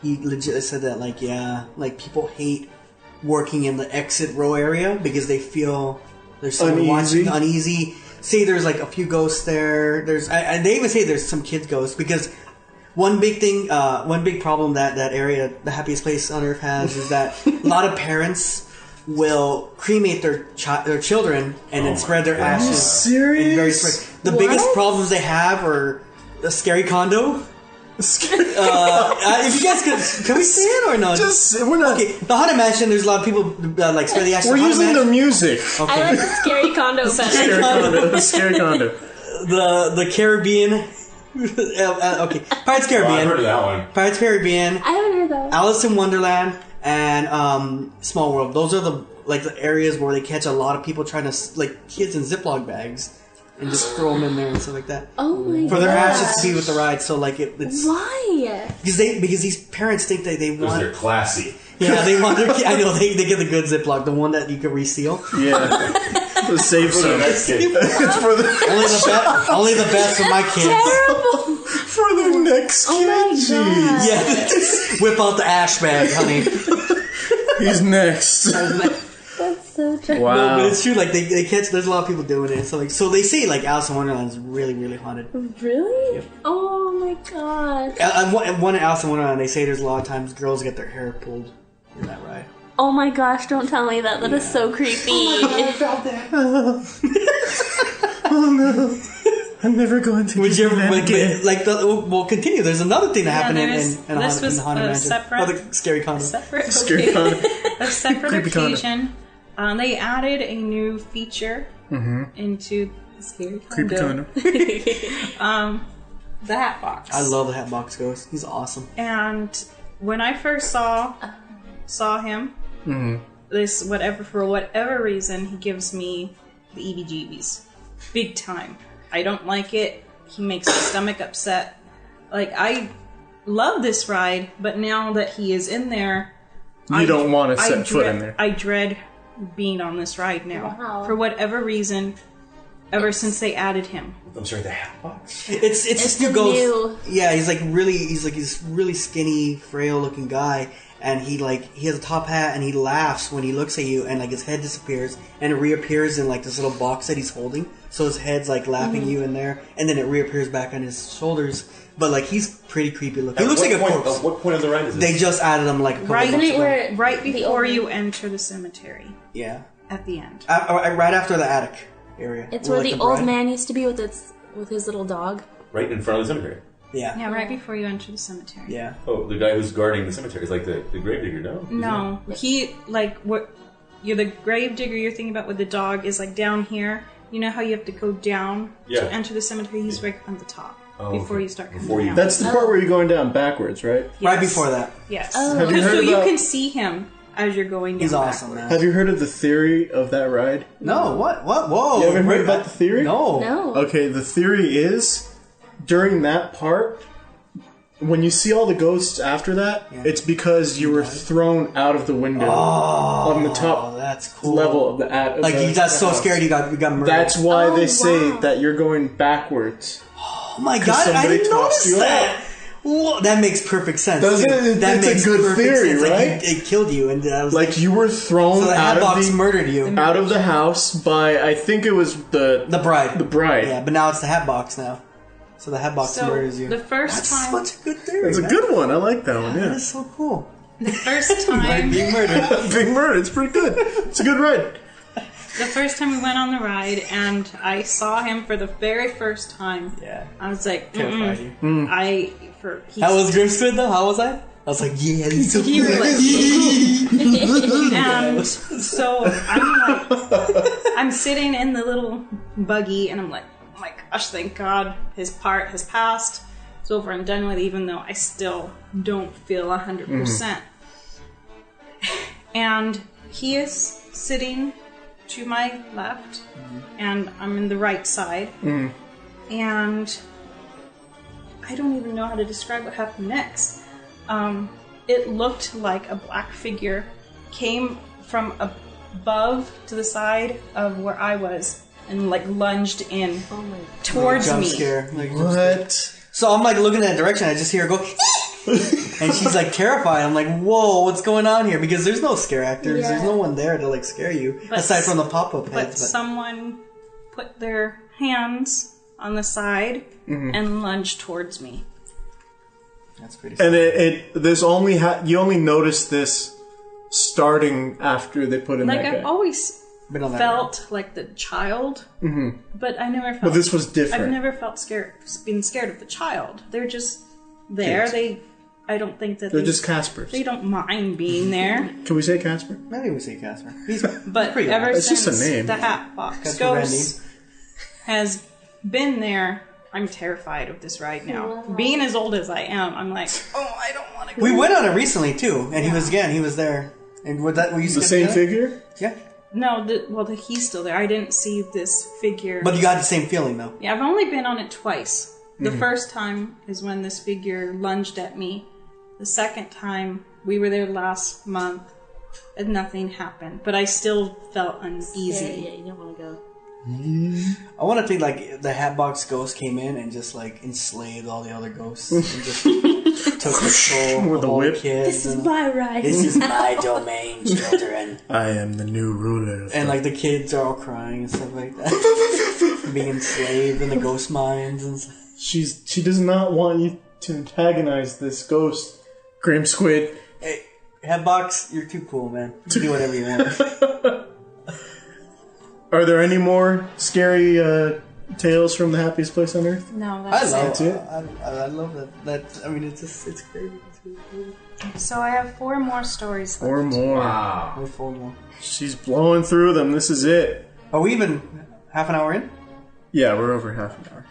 he legit said that like people hate working in the exit row area because they feel there's someone watching uneasy. Say there's like a few ghosts there. And they even say there's some kids ghosts because one big problem that area, the happiest place on earth, has is that a lot of parents will cremate their children and then spread their ashes. Are you serious? The biggest problems they have are the scary condo. If you guys can we say it or no? We're not. Okay, the haunted mansion. There's a lot of people like spread the ashes. We're using the music. Okay. I like the scary condo better. Scary condo. The Caribbean. Okay, Pirates Caribbean. I've heard of that one. Pirates Caribbean. I haven't heard that. Alice in Wonderland and Small World. Those are the areas where they catch a lot of people trying to like kids in Ziploc bags. And just throw them in there and stuff like that. Oh my god. For their ashes to be with the ride, so like it's... Why? Because these parents think that they want... Because they're classy. Yeah, they want their... I know, they get the good Ziploc, the one that you can reseal. Yeah. The safe zone. It's for the... Only the best for my kids. Terrible. For the next kid. Oh my god. Yeah. Whip out the ash bag, honey. He's next. That's so terrible. Wow. No, but it's true. Like they catch. There's a lot of people doing it. So they say like Alice in Wonderland is really, really haunted. Really? Yep. Oh my god. And one Alice in Wonderland, they say there's a lot of times girls get their hair pulled in that ride. Oh my gosh! Don't tell me that. That is so creepy. I felt that. Oh no. I'm never going to Would you ever that again. we'll continue. There's another thing that happened in this was the haunted a mansion. separate- the scary condo. Scary condo. A separate Creepy condo. occasion. They added a new feature into the scary Creepy condo. condo. The hat box. I love the Hatbox Ghost. He's awesome. And when I first saw him, for whatever reason, he gives me the EBGBs, big time. I don't like it. He makes my stomach upset. Like, I love this ride, but now that he is in there, You don't want to set foot in there. I dread being on this ride now. Wow. For whatever reason, ever since they added him. I'm sorry, the hat box? It's this new the ghost. new- Yeah, he's this really skinny, frail looking guy, and he has a top hat, and he laughs when he looks at you, and like his head disappears, and it reappears in like this little box that he's holding. So his head's like laughing you in there, and then it reappears back on his shoulders. But like he's pretty creepy looking. He looks like a corpse. At what point of the ride is this? They just added him like a couple Right, months Isn't it ago. where right the before old- you enter the cemetery. Yeah, At the end. right after the attic area. It's where like, the old bride- man used to be with his little dog. Right in front of the cemetery. Yeah. Yeah, right before you enter the cemetery. Yeah. Oh, the guy who's guarding the cemetery is like the gravedigger, no? No, he what you're the gravedigger you're thinking about with the dog is like down here. You know how you have to go down Yeah. to enter the cemetery? He's right on the top before okay. you start coming Before you- down. That's the part where you're going down backwards, right? Right before that. Yes. Have you heard So you about- can see him as you're going down. He's awesome, backwards. man. Have you heard of the theory of that ride? No, what? Whoa. You haven't heard about the theory? No. No. Okay, the theory is, during that part, when you see all the ghosts after that, it's because you were thrown out of the window on the top that's cool. level of the you got so scared you got murdered. That's why they say that you're going backwards. Oh my god, I didn't notice that. Whoa, that makes perfect sense. Doesn't it? That It's makes a good perfect theory, sense. right? It killed you, and I was Like you were thrown so the out Hatbox murdered you. out of the house by, I think it was The bride. The bride. Yeah, but now it's the Hatbox now. So the Hatbox murders you. The first time, Such a good theory. It's a good one. I like that one. That Yeah, is so cool. the first time, Being murdered. Big Murder. It's pretty good. It's a good ride. the first time we went on the ride, and I saw him for the very first time. Yeah. I was like, Terrified you. How How was Grimsquid though? How was I? I was like, yeah, he's so You were cool. like, and so I'm sitting in the little buggy, and I'm like, oh my gosh, thank God his part has passed. It's over and done with, even though I still don't feel 100%. And he is sitting to my left, and I'm in the right side. And I don't even know how to describe what happened next. It looked like a black figure came from above to the side of where I was and like lunged in towards Jump me. scare. What? So I'm like looking in that direction. I just hear her go, and she's like terrified. I'm like, whoa, what's going on here? Because there's no scare actors. Yeah. There's no one there to like scare you But aside from the pop-up But heads. But someone put their hands on the side and lunged towards me. that's pretty. And this only you only noticed this starting after they put in Like that I've guy. always Been on that felt like the child, but I never felt. But this was different. I've never felt been scared of the child. They're just there. Kids. I don't think that They're just Caspers. they don't mind being there. Can we say Casper? Maybe we say Casper. He's But pretty ever It's since just a name. the Hatbox Casper Ghost has been there, I'm terrified of this ride now. Being as old as I am, I'm like, oh, I don't want to go. We went on it recently too, and he was there. And were you The same figure? Yeah, No, he's still there. I didn't see this figure. but you got the same feeling though. Yeah, I've only been on it twice. The first time is when this figure lunged at me. The second time, we were there last month, and nothing happened. But I still felt uneasy. Yeah, you don't want to go. I want to think like the Hatbox Ghost came in and just like enslaved all the other ghosts and just took control With of a all whip. the kids. This is and, my ride. this is my domain, children. I am the new ruler. Of And like the kids are all crying and stuff like that, being enslaved in the ghost mines and stuff. she does not want you to antagonize this ghost, Grim Squid. Hey, Hatbox, you're too cool, man. You can do whatever you want. Are there any more scary tales from the happiest place on earth? No, I that's love That's it. it? I love that. That I mean, it's crazy. It's really cool. it. So I have 4 more stories left. Or more. Wow. We're 4 more. She's blowing through them. This is it. Are we even half an hour in? Yeah, we're over half an hour.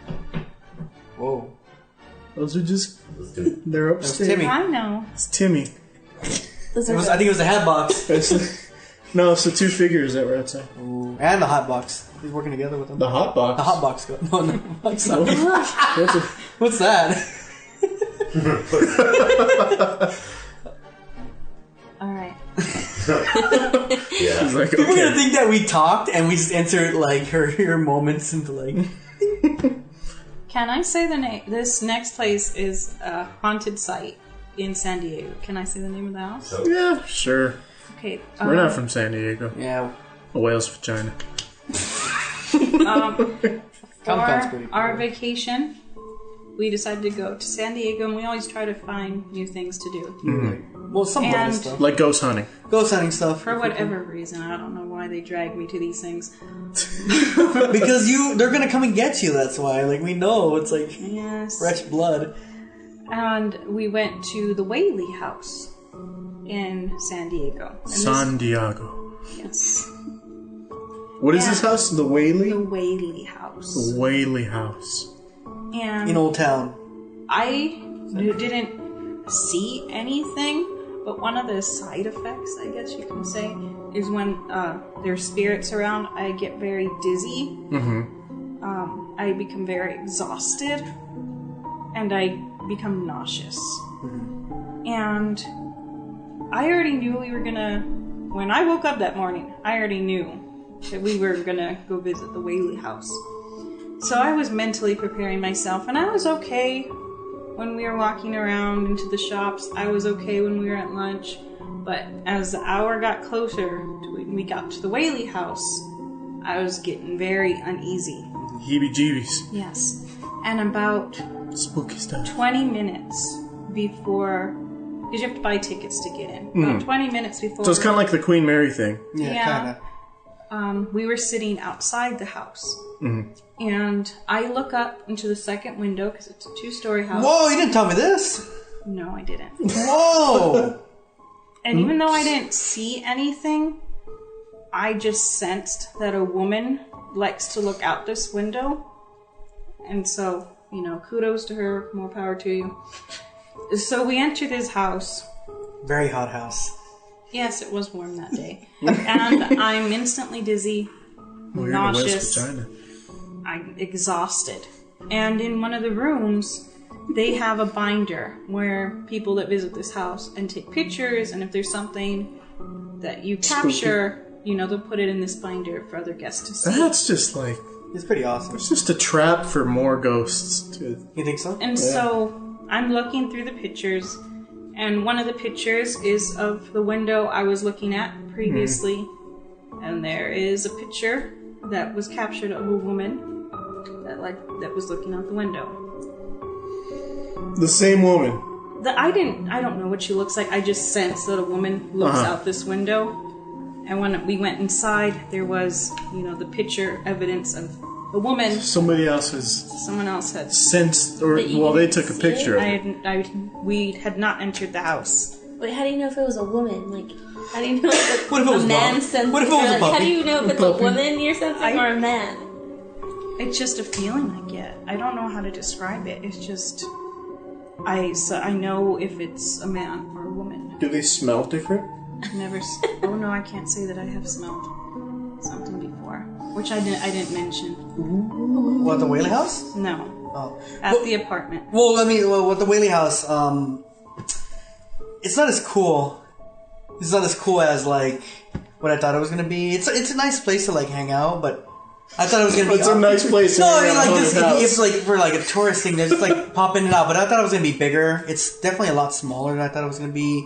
Whoa. Those are just... They're upstairs. Timmy. I know. It's Timmy. Those It are was, I think it was the Hatbox. No, it's the 2 figures that were outside. Ooh. And the Hotbox. He's working together with them. The hot box. The Hotbox. No, I'm sorry. That's a- What's that? All right. Yeah. He's like, People are gonna okay. think that we talked and we just entered like her moments into like. Can I say the name? This next place is a haunted site in San Diego. Can I say the name of the house? So, Yeah, sure. Okay. We're not from San Diego. Yeah. A whale's vagina. Compound's For pretty cool. our vacation, we decided to go to San Diego, and we always try to find new things to do. Well, some of And- the stuff. Like ghost hunting. Ghost hunting stuff. For whatever reason, I don't know why they drag me to these things. Because they're gonna come and get you. That's why. Like we know it's like Yes. fresh blood. And we went to the Whaley House in San Diego. And this- San Diego. Yes. What is Yeah. this house? The Whaley? The Whaley House. The Whaley House. And In Old Town. I didn't see anything, but one of the side effects, I guess you can say, is when there's spirits around, I get very dizzy. I become very exhausted, and I become nauseous. And I already knew we were gonna, when I woke up that morning, I already knew that we were gonna go visit the Whaley house. So I was mentally preparing myself, and I was okay when we were walking around into the shops. I was okay when we were at lunch. But as the hour got closer to when we got to the Whaley house, I was getting very uneasy. Heebie-jeebies. Yes. And about Spooky stuff. 20 minutes before, because you have to buy tickets to get in. About 20 minutes before. So it's kind of like the Queen Mary thing. Yeah, kind of. We were sitting outside the house. And I look up into the second window, because it's a 2-story house. Whoa, you didn't tell me this. No, I didn't. Whoa. And even though I didn't see anything, I just sensed that a woman likes to look out this window. And so, you know, kudos to her, more power to you. So we enter this house. Very hot house. Yes, it was warm that day. And I'm instantly dizzy, nauseous, I'm exhausted. And in one of the rooms, they have a binder where people that visit this house and take pictures, and if there's something that you capture, you know, they'll put it in this binder for other guests to see. That's just like... It's pretty awesome. It's just a trap for more ghosts. You think so? And so I'm looking through the pictures, and one of the pictures is of the window I was looking at previously. And there is a picture that was captured of a woman that was looking out the window. The same woman. I don't know what she looks like. I just sense that a woman looks out this window. And when we went inside, there was, you know, the picture evidence of a woman. Someone else had sensed, or they took a picture of it. We had not entered the house. Wait, how do you know if it was a woman? Like, how do you know if What if it was a man sensing? What if it was a puppy? How do you know if it's a woman you're sensing or a man? It's just a feeling I get. I don't know how to describe it. It's just I know if it's a man or a woman. Do they smell different? Never. Oh no, I can't say that I have smelled something before, which I didn't mention. What, the Whaley house? No. Oh. At the apartment. Well, I mean, with the Whaley house, it's not as cool. It's not as cool as like what I thought it was gonna be. It's a nice place to like hang out, but I thought it was gonna be. It's a nice place. No, I mean like this. It's like for like a tourist thing. They're just like popping it out, but I thought it was gonna be bigger. It's definitely a lot smaller than I thought it was gonna be.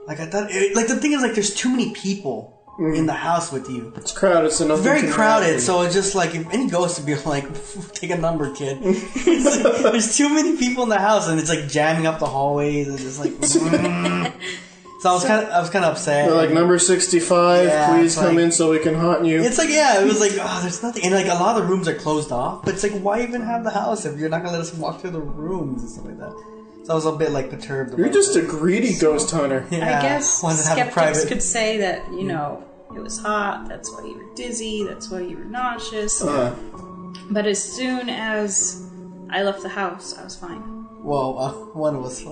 Like I thought. Like the thing is, like there's too many people in the house with you. It's crowded, so nothing. Very crowded, so it's just like if any ghost would be like, take a number, kid. It's like, there's too many people in the house, and it's like jamming up the hallways, and just like. So I was kind of upset. They're like, number 65, please come in so we can haunt you. It's like, yeah, it was like, oh, there's nothing. And like, a lot of the rooms are closed off. But it's like, why even have the house if you're not going to let us walk through the rooms and stuff like that? So I was a bit like perturbed. You're just a greedy ghost hunter. Yeah, I guess wanted to have a skeptics private... could say that, you know, it was hot, that's why you were dizzy, that's why you were nauseous. But as soon as I left the house, I was fine. Well, one was...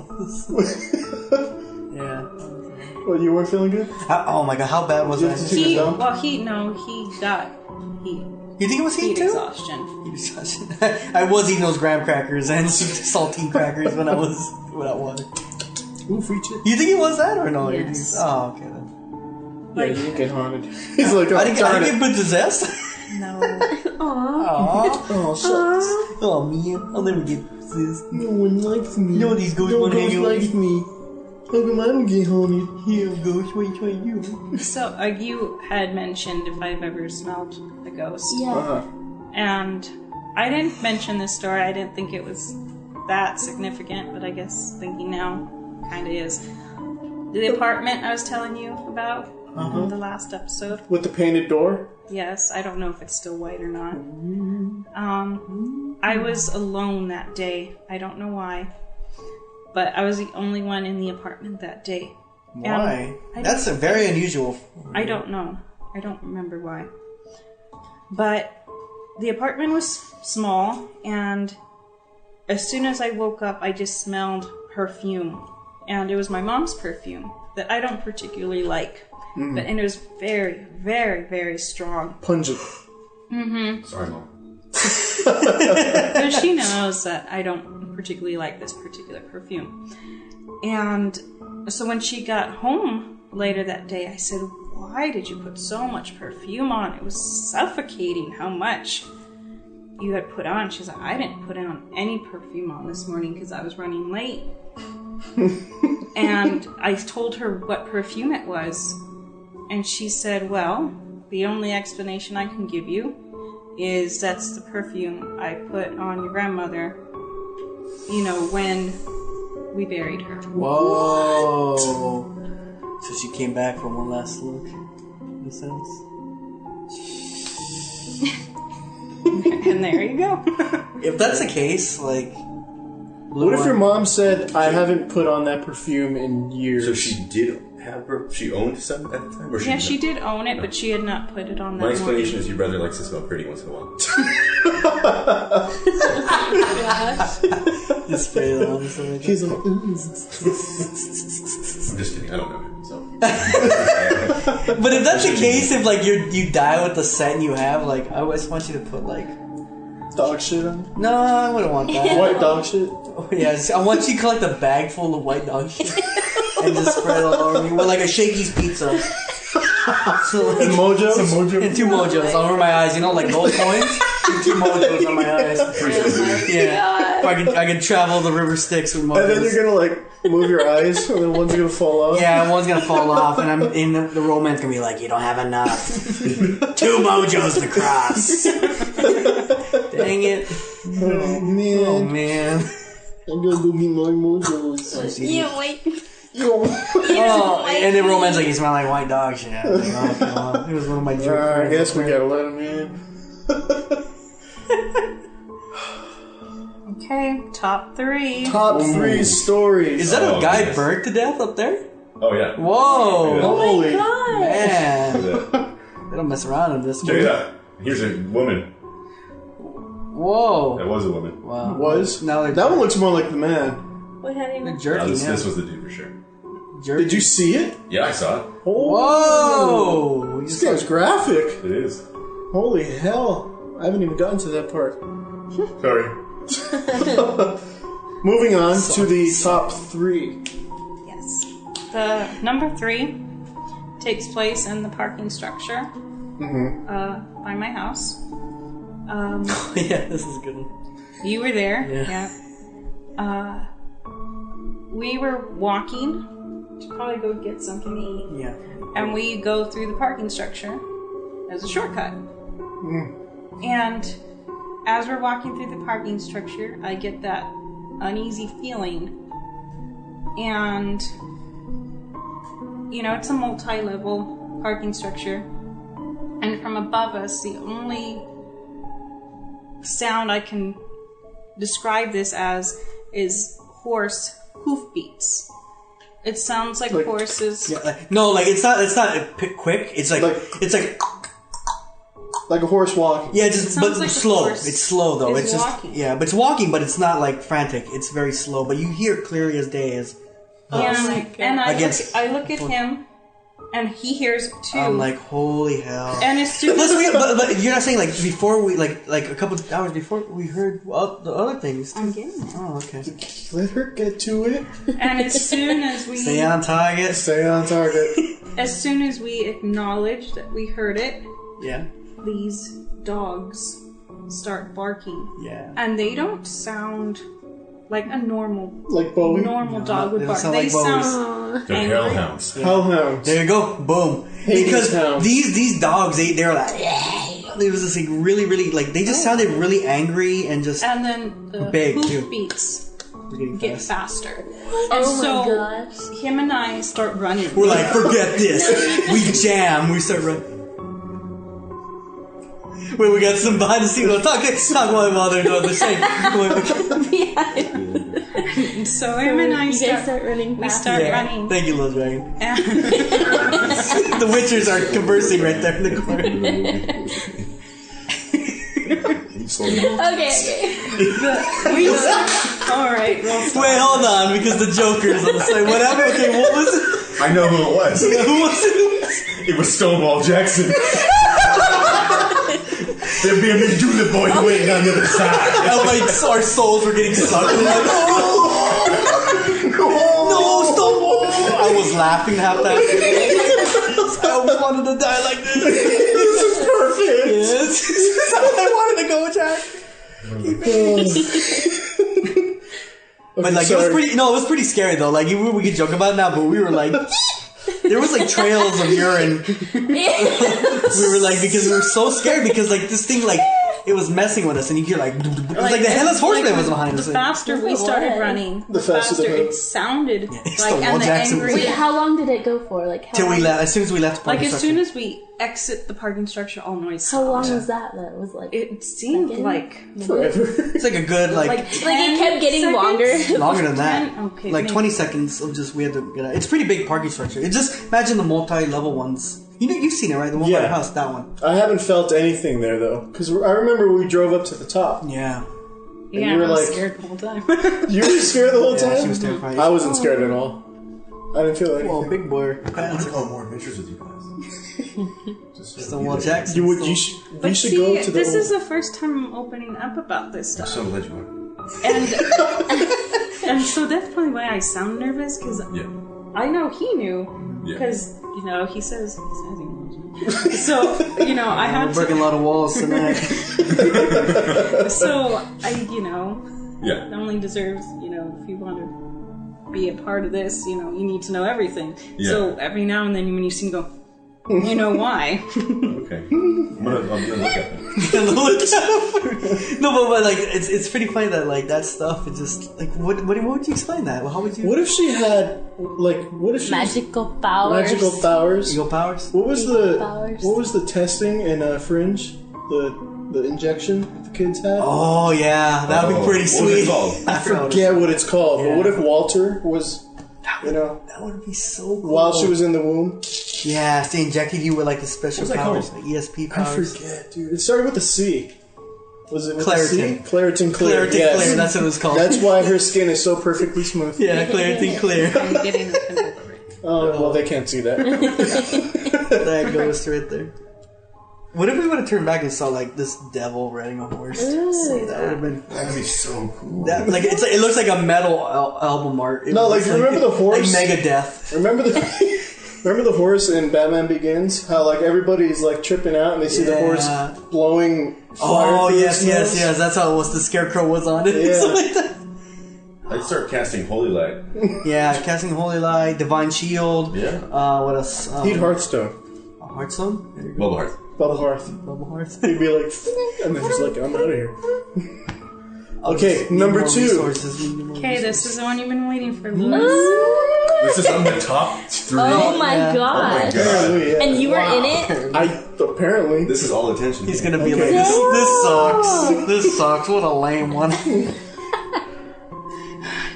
Yeah. Well, you weren't feeling good? Oh my god, how bad was that? He got heat. You think it was heat too? Exhaustion. Heat exhaustion. I was eating those graham crackers and saltine crackers when I was without water. Ooh, free chip. You think it was that or no? Yes. Oh, okay then. Yeah, you didn't get haunted. He's like, I didn't get possessed. No. Aww. Oh, shucks. Oh man, I'll never get possessed. No one likes me. No, these ghosts want to hang out with me. How come I don't get haunted? Yeah, ghost, what are you trying to do? So, you had mentioned if I've ever smelled a ghost. Yeah. And I didn't mention this story. I didn't think it was that significant, but I guess thinking now kind of is. The apartment I was telling you about in the last episode. With the painted door? Yes, I don't know if it's still white or not. I was alone that day. I don't know why. But I was the only one in the apartment that day. Why? That's very unusual. I don't know. I don't remember why. But the apartment was small, and as soon as I woke up, I just smelled perfume. And it was my mom's perfume that I don't particularly like. And it was very, very, very strong. Pungent. Sorry, Mom. So she knows that I don't particularly like this particular perfume. And so when she got home later that day, I said, why did you put so much perfume on? It was suffocating how much you had put on. She's like, I didn't put on any perfume on this morning because I was running late. And I told her what perfume it was. And she said, well, the only explanation I can give you is that's the perfume I put on your grandmother, when we buried her. Whoa. So she came back for one last look, in a sense. And there you go. If that's the case, like... What if your mom said, I haven't put on that perfume in years? So she did have she owned some at the time? Or She did own it, but she had not put it on that My explanation morning. is your brother likes to smell pretty once in a while. Just spray it on something. She's like, I'm just kidding. I don't know him, so. But if that's the case, if like you die with the scent you have, like I just want you to put like dog shit on? no, I wouldn't want that. White dog shit? Yeah, I want you to collect a bag full of white dog shit and just spread it all over me with like a Shakey's pizza. So like, And Mojo? and 2 mojos all over my eyes, like gold coins. And 2 mojos on my eyes. Yeah, I can travel the river Styx with mojos. And then you're gonna like move your eyes, and then one's gonna fall off. Yeah, one's gonna fall off, and I'm in the romance gonna be like, you don't have enough. 2 mojos to cross. Dang it! Oh man! Oh man! I'm gonna go get my mojos. You wait. Oh, and then romance like you smell like white dog shit. Like, oh, come on. It was one of my jerk I friends. guess we gotta let him in. Okay, top 3. Top 3 stories. Is that a Oh, guy yes. burnt to death up there? Oh, yeah. Whoa! Holy! God. Man, Look at that. they don't mess around in this Check it movie. out. Here's a woman. Whoa! That was a woman. Wow. Was? Now they're That one looks more like the man. What had they're him? jerky This now. was the dude for sure. Jerky. Did you see it? Yeah, I saw it. Whoa! This game's graphic. It is. Holy hell. I haven't even gotten to that part. Sorry. Moving on to the top 3. Yes. The number 3 takes place in the parking structure by my house. Yeah, this is a good one. You were there. Yeah. We were walking to probably go get something to eat. Yeah. And we go through the parking structure as a shortcut. And as we're walking through the parking structure, I get that uneasy feeling. And, it's a multi-level parking structure. And from above us, the only sound I can describe this as is horse hoof beats. It sounds like horses. Yeah. No, like it's not quick. It's like Like a horse walking. yeah, just but like a slow. horse It's slow though. is It's just walking. yeah, but it's walking, but it's not like frantic. It's very slow, but you hear it clearly as day. As And I Against- look at him, and he hears it too. I'm like, holy hell. and as soon Listen, as but you're not saying like before we like a couple of hours before we heard the other things. I'm getting it. Oh, okay. Let her get to it. And as soon as we Stay on target. Stay on target. as soon as we acknowledge that we heard it, Yeah. these dogs start barking. Yeah. And they don't sound like a normal Like Bowie. dog would they don't bark. sound They like Bowies. sound They're angry. hellhounds. Hellhounds. There you go. Boom. Hades Because hounds. these dogs, they're like, it was just like really, really like they just sounded really angry and just And then the Big, hoof too. beats getting get fast. faster. And Oh my so gosh. him and I start running. We're like, forget this. We jam. We start running. Wait, we got some behind the scenes. Talk while they're doing the same. So him and I You guys start running we fast. start Yeah. running. Thank you, Little Dragon. And The Witchers are conversing right there in the corner. Okay. all right, well, Wait, hold on, because the Joker's on the side. Whatever. Okay, what was it? I know who it was. Who was it? It was Stonewall Jackson. There'd be a Medulla boy waiting on the other side. And like our souls were getting sucked. And like, no, stop! I was laughing half that. I always wanted to die like this. This is perfect. Yes. I wanted to go, Jack. But like it was pretty scary though. Like we could joke about it now, but we were like, there was like trails of urine. We were like, because we were so scared because like this thing like it was messing with us, and you hear like it was like the headless horseman was behind us. The faster we started running, the faster it sounded it's like, the and the Jackson angry. Wait, how long did it go for? Like, till we left. As soon as we left the Like parking as soon as we exit the parking structure, all noise How stopped. long was that? That was like. It seemed like Forever. It's like a good like Like it kept getting longer. longer than that. 10? Okay, like maybe. 20 seconds of just we had to get out. It's a pretty big parking structure. It's just imagine the multi-level ones. You know, you've seen it, right? The one by the house, that one. I haven't felt anything there though, because I remember we drove up to the top. Yeah. Yeah, you were I was like- scared the whole time. You were scared the whole time. She was terrified. I wasn't scared at all. I didn't feel anything. Well, big boy. I want to go on more adventures with you guys. Stonewall Jackson. You would. You should. We But should see, go to the. this is the first time I'm opening up about this stuff. So glad you are. And so that's probably why I sound nervous, because Yeah. I know he knew, Yeah. because he says he knows me. So I had We're breaking a lot of walls tonight. So I Yeah. only deserves if you want to be a part of this, you need to know everything. Yeah. So every now and then when you see him go, you know why? Okay. I'm gonna look at that. No, but like it's pretty funny that like that stuff is just like what would you explain that? How would you? What if she had what if she Magical powers. magical powers? Ego powers? What was Powers. the testing in Fringe? The injection the kids had. Oh yeah, that would be pretty What was it sweet. called? I forget what it's called. Yeah. But what if Walter was, That would be so cool. while she was in the womb? Yeah, they injected you with like the special What's that powers, called? like ESP I powers. forget, dude. It started with a C. Was it with Claritin. a C? Claritin Clear. Claritin Yes. Clear, that's what it was called. That's why her skin is so perfectly smooth. Yeah, Claritin Clear. I'm getting offended already. Oh, well, they can't see that. That goes right there. What if we would have turned back and saw like this devil riding a horse? That would have been. That'd be so cool. That, like it looks like a metal album art. It No, like, looks remember the horse? Like Megadeth. Remember the horse in Batman Begins? How like everybody's like tripping out and they see the horse blowing fire. Oh through yes, its nose? yes. That's how it was. The scarecrow was on it. Yeah. Something like that. I'd start casting Holy Light. Yeah, casting Holy Light, Divine Shield. Yeah. What else? Heat Hearthstone. Hearthstone. There you go. Bubble Hearth. Bubble Hearth. Bubble Hearth. He'd be like, and then he's like, I'm out of here. Okay, number 2. Okay, this is the one you've been waiting for, Louis. This is on the top 3. Oh my Yeah. god. Apparently, yeah. And you were in it? Apparently. This is all attention. He's gonna be Okay. like, this sucks. This sucks. What a lame one.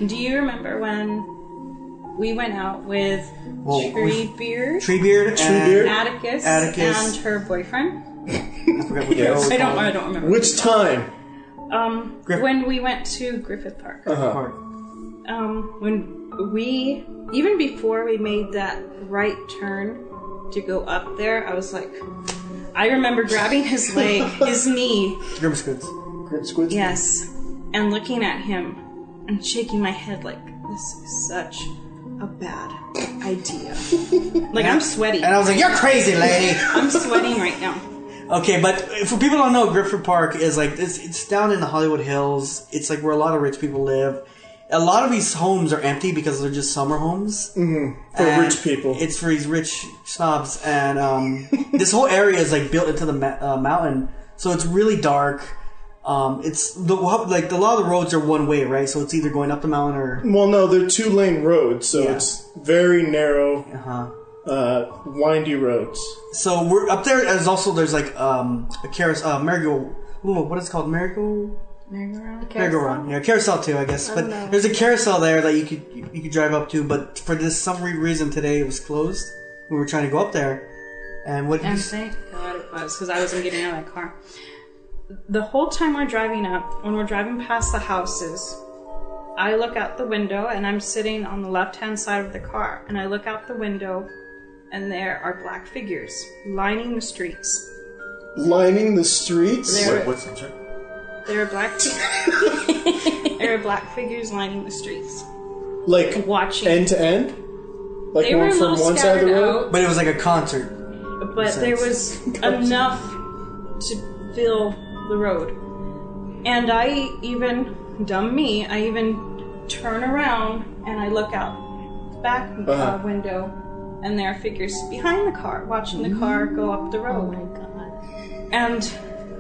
Do you remember when we went out with Treebeard, Treebeard. Atticus, Atticus. and her boyfriend? I forgot what Yes. the I don't remember. Which time? When we went to Griffith Park. part. When we, even before we made that right turn to go up there, I was like, I remember grabbing his leg, his knee, Grimsquoods. Grit Squids? yes, and looking at him and shaking my head like, this is such a bad idea. Like, I'm sweating. And I was like, you're crazy, lady. I'm sweating right now. Okay, but for people who don't know, Griffith Park is like, it's down in the Hollywood Hills. It's like where a lot of rich people live. A lot of these homes are empty because they're just summer homes. For rich people. It's for these rich snobs. And this whole area is like built into the mountain. So it's really dark. It's like a lot of the roads are one way, right? So it's either going up the mountain or Well, no, they're 2-lane roads, so Yeah. it's very narrow, windy roads. so we're up there. There's like a carousel, what is it called? Merry-go-round. Yeah, carousel too, I guess. But there's a carousel there that you could drive up to. But for some reason today it was closed. We were trying to go up there, and what? And thank God it was, because I wasn't getting out of that car. The whole time we're driving up, when we're driving past the houses, I look out the window, and I'm sitting on the left-hand side of the car, and I look out the window, and there are black figures lining the streets. lining the streets. What's I'm sorry? There were black figures lining the streets. Like watching end to end? Like they were from one side of the road? But it was like a concert. But there was enough to fill the road. And I even turn around and I look out the back window, and there are figures behind the car, watching the car go up the road. Oh my god. And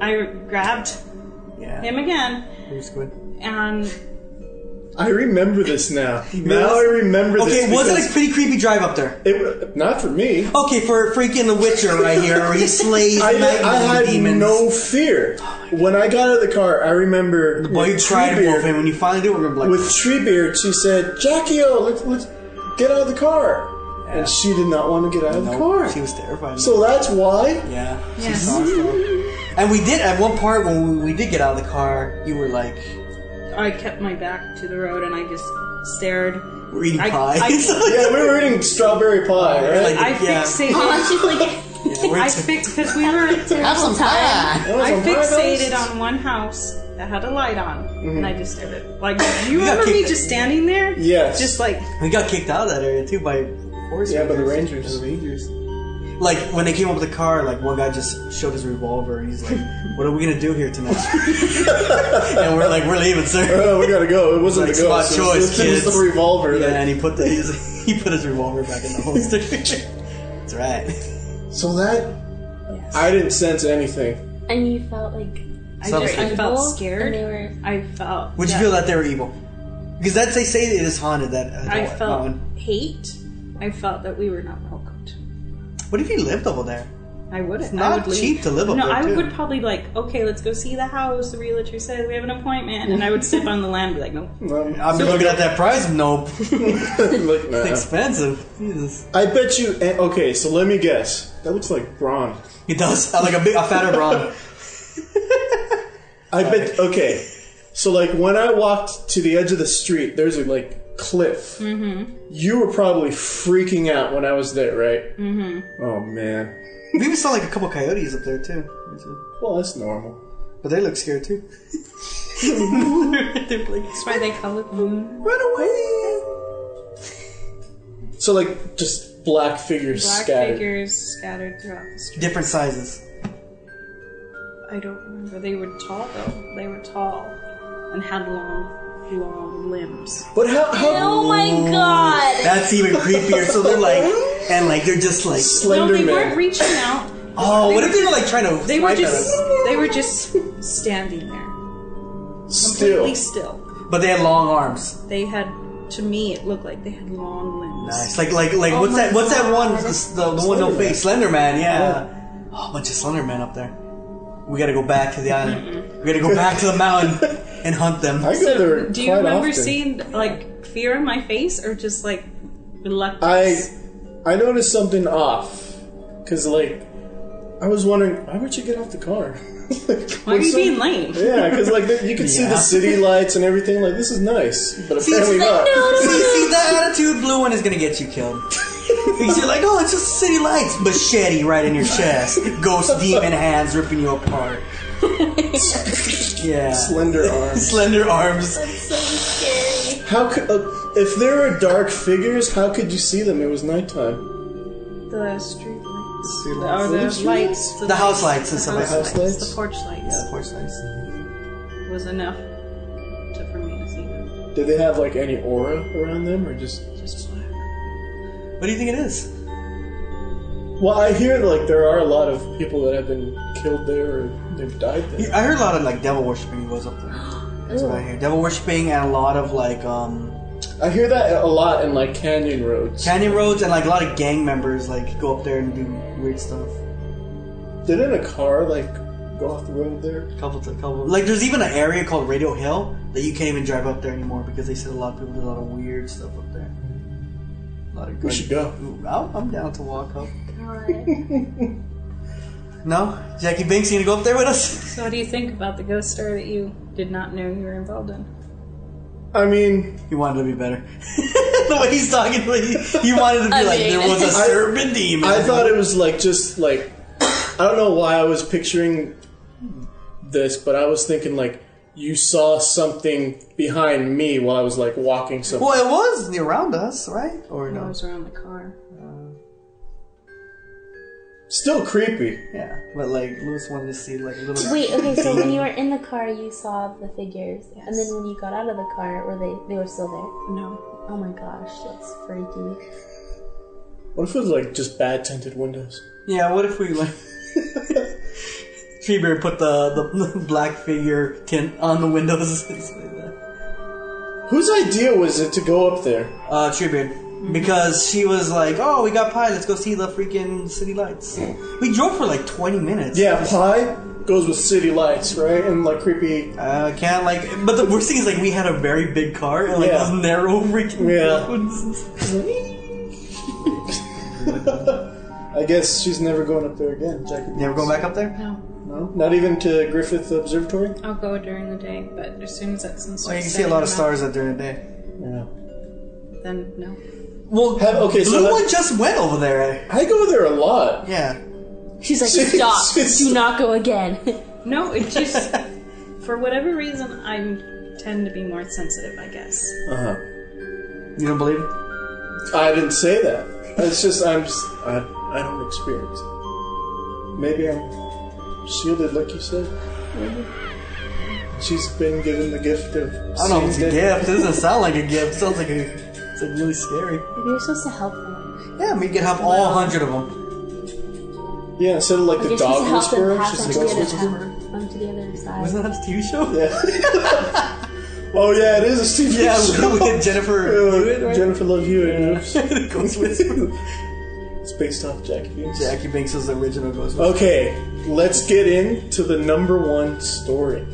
I grabbed him again. Here's good. And I remember this now. Now I remember this. Okay, was it a pretty creepy drive up there? Not for me. Okay, for freaking the Witcher right here, where he slays I had demons. no fear. When I got out of the car, I remember The boy you tried to wolf him. When you finally do it, we're gonna be like, with Treebeard, she said, "Jackie, let's get out of the car." And she did not want to get out of the car. She was terrified. So that's why. Yeah. She Yes. saw stuff. And we did at one part when we did get out of the car. You were like, I kept my back to the road and I just stared. "We're eating I- pie." I- Yeah, we were eating strawberry pie, right? Like, I yeah. fixated. Oh, she's like, Because we were. Have some pie. That was I on pie fixated toast? on one house that had a light on, and I just stared at it. Like, you We got remember me kicked- just standing there? Yes. Just like, We got kicked out of that area too by forest Yeah, by the rangers. Rangers. The Rangers. Like when they came up with the car, like one guy just showed his revolver and he's like, "What are we gonna do here tonight?" And we're like, "We're leaving, sir." Oh, we gotta go. It wasn't Like, the ghost. smart choice, it was kids. the revolver. Yeah, that- and he put his revolver back in the holster. That's right. So that yes. I didn't sense anything. and you felt like I Something. felt evil, scared. and they were I felt. Would you feel that they were evil? Because they say it is haunted. That I felt mountain. hate. I felt that we were not welcomed. What if you lived over there? I wouldn't. It's not I would leave. cheap to live up no, there, I too. would probably be like, okay, let's go see the house. The realtor said we have an appointment, and I would step on the land and be like, no. I'm looking at that price. Nope, Like, nah. it's expensive. Jesus, I bet you. Okay, so let me guess. That looks like Braun. it does. Like a fatter brawn. I bet. Okay, so like when I walked to the edge of the street, there's a cliff. Mm-hmm. You were probably freaking out when I was there, right? Mm-hmm. Oh man. We even saw like a couple coyotes up there too. Well, that's normal. But they look scared too. That's why they call it moon. Run away! So like just black figures Black scattered. figures scattered throughout the street. Different sizes. I don't remember. They were tall though. They were tall and had long limbs. But how oh my god. That's even creepier. So they're like, and like they're just like. No, Slender they Man? weren't reaching out. Oh, what if they were like trying to? They were swipe at just. us? They were just standing there, Still. completely still. But they had long arms. They had. To me, it looked like they had long limbs. Nice. Like what's my that? What's that one? God. The one no Slender face, Slender Man. Yeah. Oh, a bunch of Slender Men up there. We gotta go back to the island. We gotta go back to the mountain and hunt them. I go there Do you quite remember often. seeing like fear in my face, or just like reluctance? I noticed something off because like I was wondering why would you get off the car? Why are you being lame? Yeah, because like you can see Yeah. the city lights and everything. Like this is nice, but See, apparently not. See, that attitude, Blueone is gonna get you killed. Because you're like, oh, it's just city lights. Machete right in your chest. Ghost demon hands ripping you apart. Yeah. Slender arms. Slender arms. That's so scary. How could if there were dark figures? How could you see them? It was nighttime. The street lights, street or lights. the Street lights, The house lights and the stuff like house that. House lights? the porch lights Yeah, porch lights. was enough for me to see them. Did they have like any aura around them, or just? Just black. What do you think it is? Well, I hear like there are a lot of people that have been killed there or they've died there. I heard a lot of like devil worshipping goes up there. That's what I hear. Devil worshipping and a lot of like I hear that a lot in like canyon roads. canyon roads and like a lot of gang members like go up there and do weird stuff. Didn't a car like go off the road there? Couple. Like there's even an area called Radio Hill that you can't even drive up there anymore because they said a lot of people do a lot of weird stuff up there. A lot of We should go. I'm down to walk up. God. No? Jackie Binks, you gonna go up there with us? So, what do you think about the ghost story that you did not know you were involved in? I mean, He wanted to be better. The way he's talking, like, he wanted to be like, there was a serpent demon. I thought it was like just like I don't know why I was picturing this, but I was thinking like you saw something behind me while I was like walking somewhere. Well, it was around us, right? Or I no? was around the car. Still creepy. Yeah, but like Lewis wanted to see like a little. Wait, okay, so when you were in the car, you saw the figures, and then when you got out of the car, were they were still there? No. Oh my gosh, that's freaky. What if it was like just bad tinted windows? Yeah, what if we like Treeberry put the black figure tint on the windows? Whose idea was it to go up there? Treeberry. Because she was like, "Oh, we got pie. Let's go see the freaking city lights." We drove for like 20 minutes. Yeah, pie goes with city lights, right? And like creepy. Can't like. But the worst thing is like we had a very big car and like those narrow freaking roads. I guess she's never going up there again, Jackie Binks. Never going back up there? No. No? Not even to Griffith Observatory? I'll go during the day, but as soon as that sun starts Well, you can see a lot of stars during the day. Yeah. Then no. Well, okay, so Blueone just went over there. I go there a lot. Yeah. She's like, stop, do not go again. No, it just for whatever reason I tend to be more sensitive, I guess. Uh-huh. You don't believe it? I didn't say that. It's just, I don't experience it. Maybe I'm shielded, like you said. Maybe. She's been given the gift of. I don't know if it's a gift. It doesn't sound like a gift. It sounds like it's like really scary. Maybe you're supposed to help them. Yeah, we could have all 100 of them. Yeah, instead of like the You're supposed dog to help them whisperer, pass she's on the to ghost the whisperer. other to the other side. Wasn't that a TV show? Yeah. Oh yeah, it is a TV Yeah, show. with Jennifer Hewitt, right? Jennifer Love Hewitt. The Ghost Whisperer. It's based off Jackie Binks. Jackie Binks was the original Ghost Whisperer. Okay, let's get into the number one story.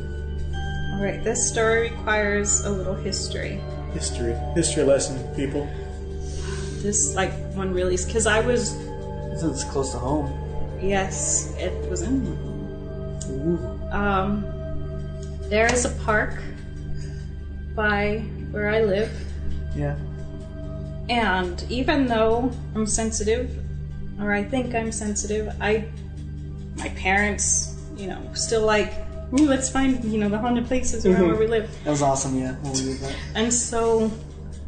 Alright, this story requires a little history. History lesson, people. This, like, one really... Because I was... This is close to home. Yes, it was in... There is a park by where I live. Yeah. And even though I'm sensitive, or I think I'm sensitive, my parents, still like, ooh, let's find, the haunted places around where we live. That was awesome, yeah, when we did that. And so,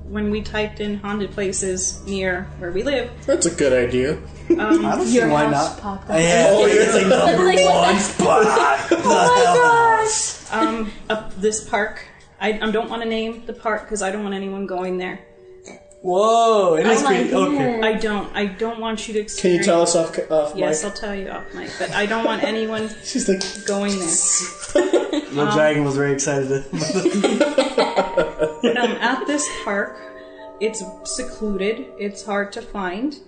when we typed in haunted places near where we live, That's a good idea. I don't see Your why house not. popped up. Yeah, it's like number one spot. Oh my gosh! up this park, I don't want to name the park because I don't want anyone going there. Whoa, it is my creepy. Okay. goodness. I don't want you to Can experience... you tell us off Yes, mic? I'll tell you off mic, but I don't want anyone She's like, going there. The dragon was very excited. At this park, it's secluded. It's hard to find.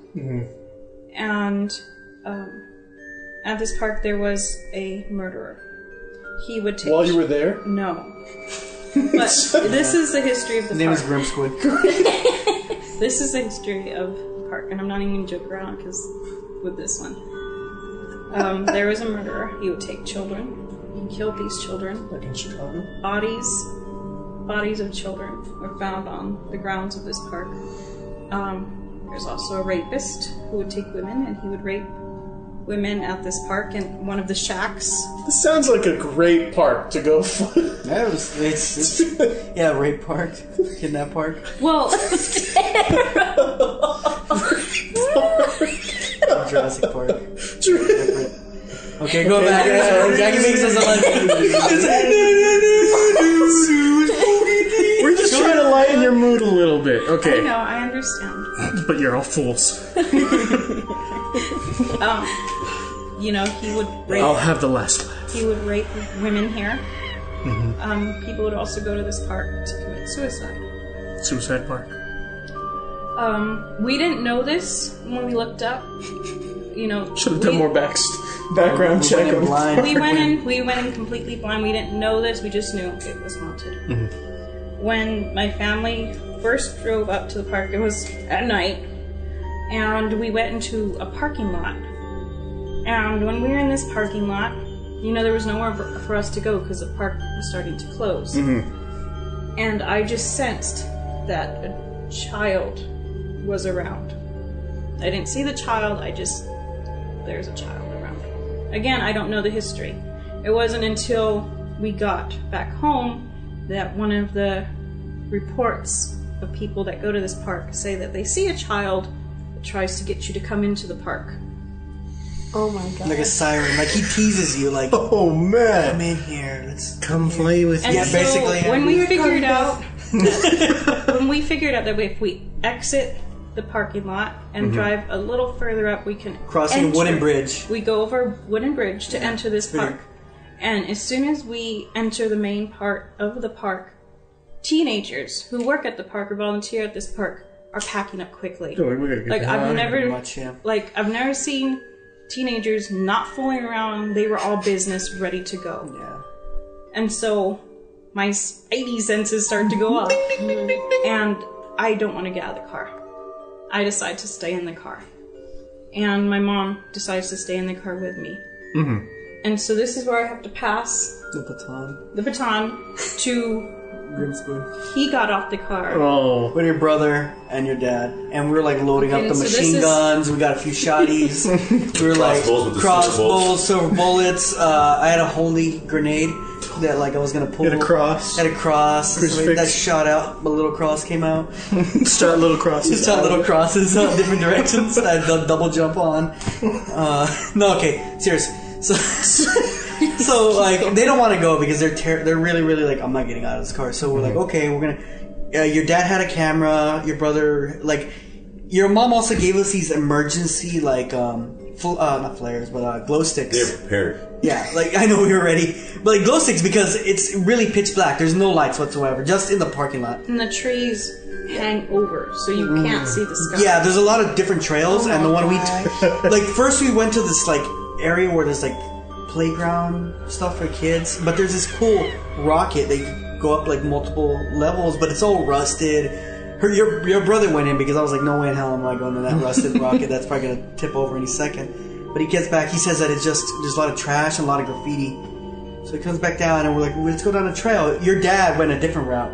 And at this park, there was a murderer. He would take... while you were there? No. But this is the history of the His name is park. Grimsquid. This is the history of the park, and I'm not even going to joke around because with this one. There was a murderer. He would take children. He killed these children. Like in Chicago? Bodies of children were found on the grounds of this park. There's also a rapist who would take women, and he would rape women at this park in one of the shacks. This sounds like a great park to go for. Yeah, it's yeah, rape park, kidnap park, Well, Jurassic Park. Different. Okay, go back. Jackie Binks doesn't like We're just trying to lighten your mood a little bit. Okay. no, I understand. But you're all fools. He would rape. I'll have the last laugh. He would rape women here. People would also go to this park to commit suicide. Suicide Park. We didn't know this when we looked up. Should have done more background check. went in blind. We went in completely blind. We didn't know this. We just knew it was haunted. When my family first drove up to the park, it was at night, and we went into a parking lot. And when we were in this parking lot, there was nowhere for us to go because the park was starting to close. And I just sensed that a child was around. I didn't see the child, there's a child around. Again, I don't know the history. It wasn't until we got back home that one of the reports of people that go to this park say that they see a child that tries to get you to come into the park. Oh my god. Like a siren. Like he teases you, like, Oh man! come in here. Let's Come play with And me. Yeah, so basically, when we figured out that if we exit the parking lot and drive a little further up, we can crossing a enter. wooden bridge. We go over a wooden bridge to enter this big. park. And as soon as we enter the main part of the park, teenagers who work at the park or volunteer at this park are packing up quickly. We gotta get Like that. I've never much, yeah. I've never seen teenagers not fooling around. They were all business, ready to go. Yeah. And so my spidey senses start to go off. And I don't want to get out of the car. I decide to stay in the car. And my mom decides to stay in the car with me. Mm-hmm. And so this is where I have to pass The baton. the baton to... Grimspoon. He got off the car. Oh. With your brother and your dad. And we were like loading Okay, up the so this machine is- guns. We got a few shotties. We were like Crossbows with the crossbows, silver bullets. I had a holy grenade that like I was gonna pull. Had a cross. Had a cross. Crucifix. That shot out. A little cross came out. Start little crosses. Just shot little crosses in different directions. I had the double jump on. No, okay, serious. So like they don't want to go because they're really like I'm not getting out of this car. So we're like, okay, we're gonna. Your dad had a camera. Your brother, like, your mom also gave us these emergency like not flares but glow sticks. They're prepared. Yeah, like I know we were ready, but like glow sticks because it's really pitch black. There's no lights whatsoever, just in the parking lot. And the trees hang over, so you can't see the sky. Yeah, there's a lot of different trails, and the one we like first we went to this like area where there's like playground stuff for kids, but there's this cool rocket that you can go up like multiple levels, but it's all rusted. Your brother went in because I was like, no way in hell am I going to that rusted rocket. That's probably gonna tip over any second. But he gets back. He says that it's just there's a lot of trash and a lot of graffiti. So he comes back down, and we're like, let's go down a trail. Your dad went a different route.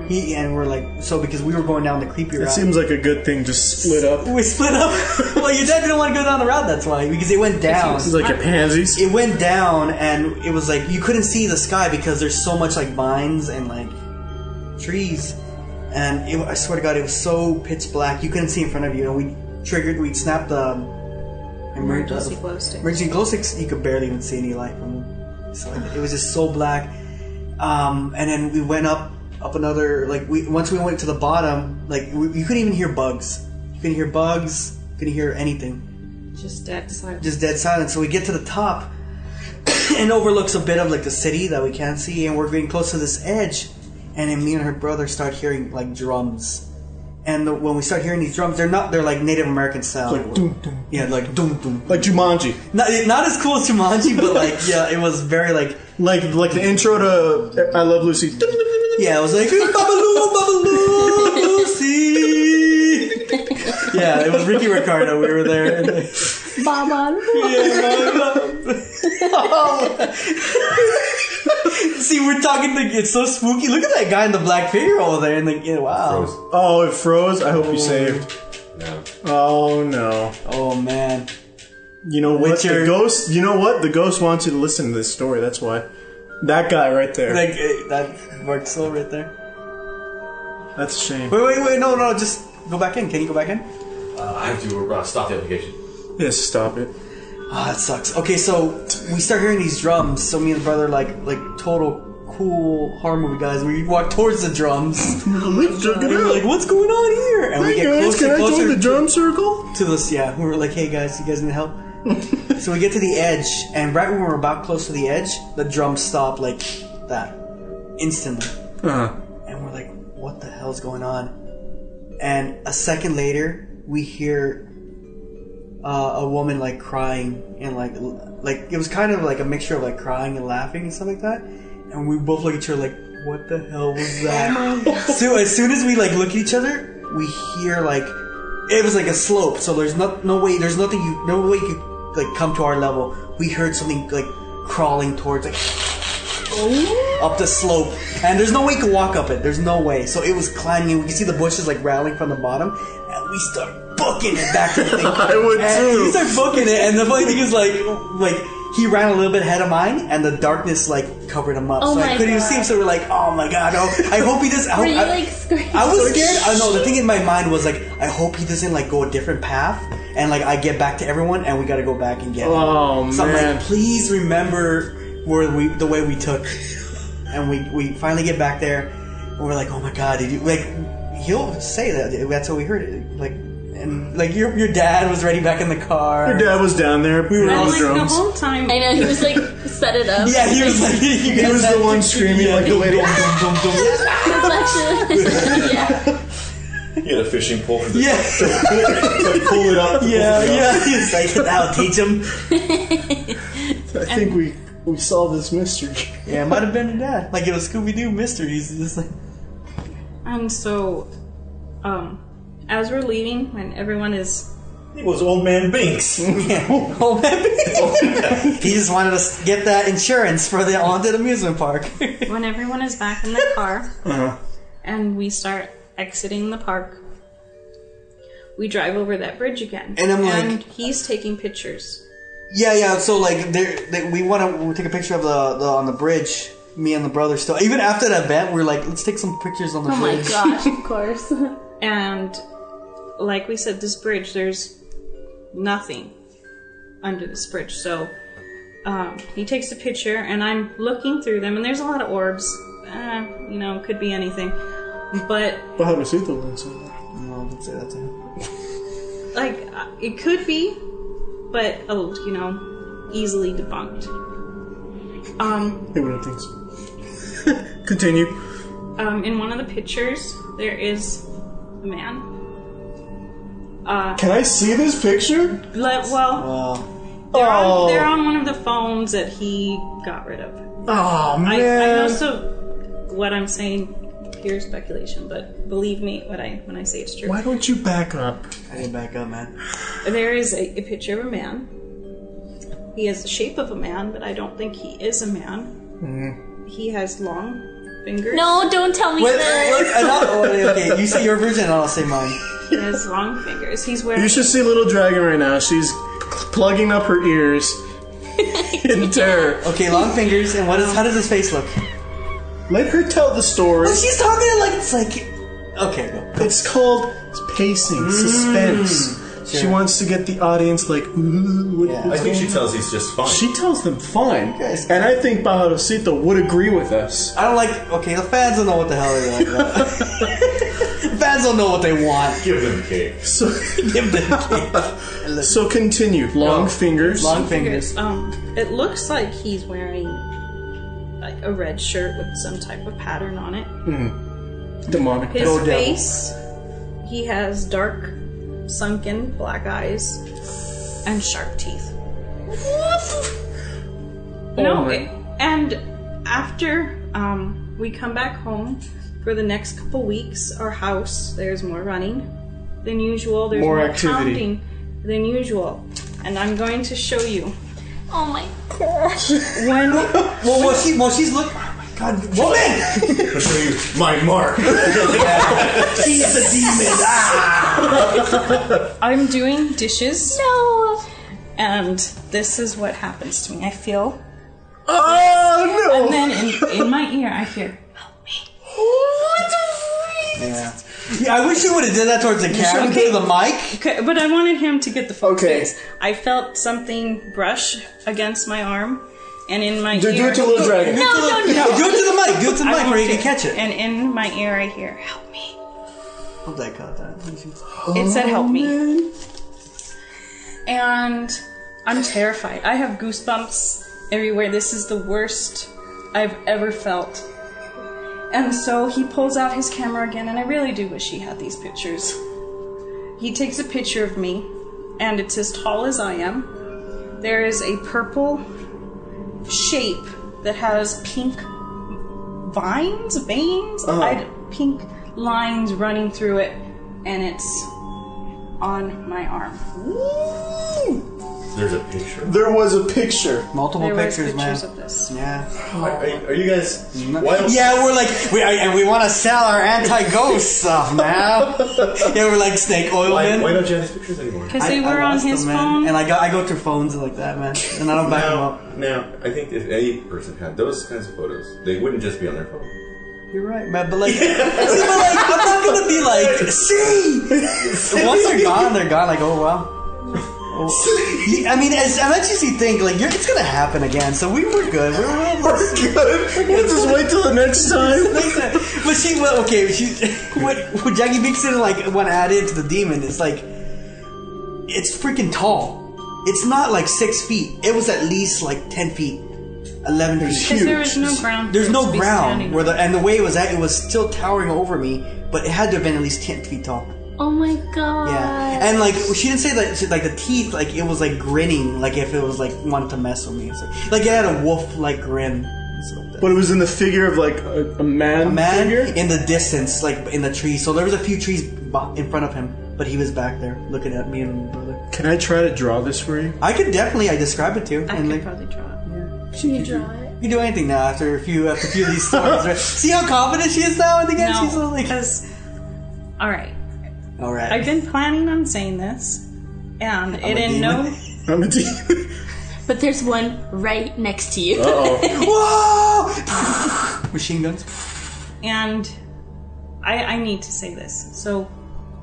And we're like, so because we were going down the creepy route. It seems like a good thing. Just split up. We split up. Well, your dad didn't want to go down the route. That's why, because it went down. It's like your pansies. It went down, and it was like you couldn't see the sky because there's so much like vines and like trees. And I swear to God, it was so pitch black you couldn't see in front of you. And we snapped the Emergency glow stick. emergency glow sticks. You could barely even see any light from them. So it was just so black. And then we went up another once we went to the bottom, like you couldn't even hear bugs. You couldn't hear bugs. You couldn't hear anything. Just dead silence. Just dead silent. So we get to the top and overlooks a bit of like the city that we can't see, and we're getting close to this edge, and then me and her brother start hearing like drums. And when we start hearing these drums, they're like Native American sound. Like doom doom. Yeah, like doom doom. Like Jumanji. Not as cool as Jumanji, but like yeah, it was very like Like the intro to I Love Lucy. yeah, it was like Babaloo, Babaloo, Lucy. Yeah, it was Ricky Ricardo. We were there. And, Baba. see, we're talking. It's so spooky. Look at that guy in the black figure over there. And wow. Froze. Oh, it froze. I hope you saved. No. Oh no. Oh man. You know what? Witcher. The ghost. You know what? The ghost wants you to listen to this story. That's why. That guy right there. Like that worked so right there. That's a shame. Wait, no, just go back in. Can you go back in? I have to stop the application. Yes, stop it. Ah, that sucks. Okay, so we start hearing these drums. So me and the brother, like total cool horror movie guys, we walk towards the drums. Let's check it We're out. like, what's going on here? And we Hey get guys, closer can I closer join the drum circle? to this. Yeah, we were like, hey guys, you guys need help? So we get to the edge, and right when we're about close to the edge, the drums stop like that instantly. Uh-huh. And we're like, what the hell's going on? And a second later, we hear a woman like crying, and like it was kind of like a mixture of like crying and laughing and stuff like that. And we both look at each other like, what the hell was that? So as soon as we like look at each other, we hear like it was like a slope. So there's no way you could like come to our level. We heard something like crawling towards like up the slope, and there's no way you can walk up it. There's no way. So it was climbing. We can see the bushes like rattling from the bottom, and we start booking it back to the thing. I would and too. we start booking it, and the funny thing is like he ran a little bit ahead of mine, and the darkness like covered him up, Oh so I my couldn't even God. see him. So we're like, "Oh my god, oh, I hope he doesn't." Were you like screaming? I was scared. I know. The thing in my mind was like, I hope he doesn't like go a different path, and like I get back to everyone, and we got to go back and get him. Oh, So I'm man. like, please remember the way we took, and we finally get back there, and we're like, oh my god, did you like? He'll say that. That's what we heard. Like, and like your dad was ready back in the car. Your dad was down there. We were And on the like the drums. whole time, I know, he was like, set it up. Yeah, he was like, He was the one screaming like a lady. Yeah. You had a fishing pole for the Yeah, like, pull it up. yeah. He's like, that'll teach him. I think we solved this mystery. Yeah, it might have been your dad. Like it was Scooby Doo mysteries. Just like. and so, as we're leaving, when everyone is It was Old Man Binks. Oh man, he just wanted to get that insurance for the haunted amusement park. when everyone is back in the car, Uh-huh. and we start exiting the park, we drive over that bridge again, And I'm like- he's taking pictures. Yeah. So like, we want to take a picture of the on the bridge. Me and the brother still. Even after that event, we're like, let's take some pictures on the Oh my bridge. gosh, of course. And like we said, this bridge, there's nothing under this bridge. So he takes a picture, and I'm looking through them, and there's a lot of orbs. Could be anything. But, Bogstober didn't say that. No, don't say that to him. like, it could be, but, easily debunked. They wouldn't think so. Continue. In one of the pictures, there is a man. Can I see this picture? Well, They're on one of the phones that he got rid of. Oh I man. know, so what I'm saying, pure speculation, but believe me when I say it's true. Why don't you back up? I didn't back up, man. There is a picture of a man. He has the shape of a man, but I don't think he is a man. Mm-hmm. He has long fingers. No, don't tell me Wait, this. okay, you say your version, and I'll say mine. He has long fingers. He's wearing... You should see Little Dragon right now. She's plugging up her ears in terror. Okay, long fingers, and how does his face look? Let her tell the story. Well, she's talking like it's like. Okay, go. It's called pacing, suspense. Sure. She wants to get the audience like, ooh, Yeah. I think she tells he's just fine. She tells them fine. guys- And I think Bogstober would agree with us. I don't like. Okay, the fans don't know what the hell they like. The fans don't know what they want. Give them cake. So, Give them cake. so continue. Long fingers. Long fingers. It looks like he's wearing like a red shirt with some type of pattern on it. Demonic. His Go devil. face, he has dark, sunken black eyes and sharp teeth. No, my- and after we come back home for the next couple weeks, our house, there's more running than usual. There's More more activity. pounding than usual, and I'm going to show you Oh my gosh. when. Well, she's looking. Oh my god, woman! I'll show you my mark. She's a demon. Ah! I'm doing dishes, No. and this is what happens to me. I feel, Oh no! and then in my ear, I hear, Yeah. Yeah, I wish you would have did that towards the camera, Okay. to the mic. okay, but I wanted him to get the full Okay. face. I felt something brush against my arm, and in my Do ear. it to Little Dragon. Do it to the mic. Do it to the I mic where you want can catch it. And in my ear, I hear, "Help me." Hope that caught that. It said, "Help me," and I'm terrified. I have goosebumps everywhere. This is the worst I've ever felt. And so he pulls out his camera again, and I really do wish he had these pictures. He takes a picture of me, and it's as tall as I am. There is a purple shape that has pink veins, pink lines running through it, and it's on my arm. There's a picture. There was a picture. Multiple There was pictures, man. pictures of this. Yeah. Are you guys wild? Yeah, we're like, and we want to sell our anti-ghost stuff now. Yeah, we're like snake oil, Why man. don't you have these pictures anymore? Because they were on lost his them, man. phone. And I go through phones like that, man. And I don't back them up. Now, I think if any person had those kinds of photos, they wouldn't just be on their phone. You're right, man. But like, I'm not gonna be like, see. Once they're gone, they're gone. Like, oh wow. Oh. I mean, as much as you think, like, it's gonna happen again. So we were good. We're good. Let's just wait till the next time. But what Jackie Binks did, like, when added to the demon, it's like, it's freaking tall. It's not like 6 feet. It was at least like 10 feet, 11 feet. Because there was no ground. There's for it no to be ground standing where on. and the way it was at, it was still towering over me, but it had to have been at least 10 feet tall. Oh my god. Yeah, and like she didn't say that. Like the teeth, like it was like grinning, like if it was like wanting to mess with me. So, like it had a wolf-like grin. But it was in the figure of like a man. A man figure? in the distance, like in the trees. So there was a few trees in front of him, but he was back there looking at me and my brother. Can I try to draw this for you? I could definitely. I describe it to you. I and could like, probably draw it. Can you draw it? you can do anything now after a few of these stories. Right? See how confident she is now. And again, she's so No, like, because... Alright. all right. I've been planning on saying this, and it in no... I'm a demon. But there's one right next to you. Uh-oh. Whoa! Machine guns. And I need to say this. So,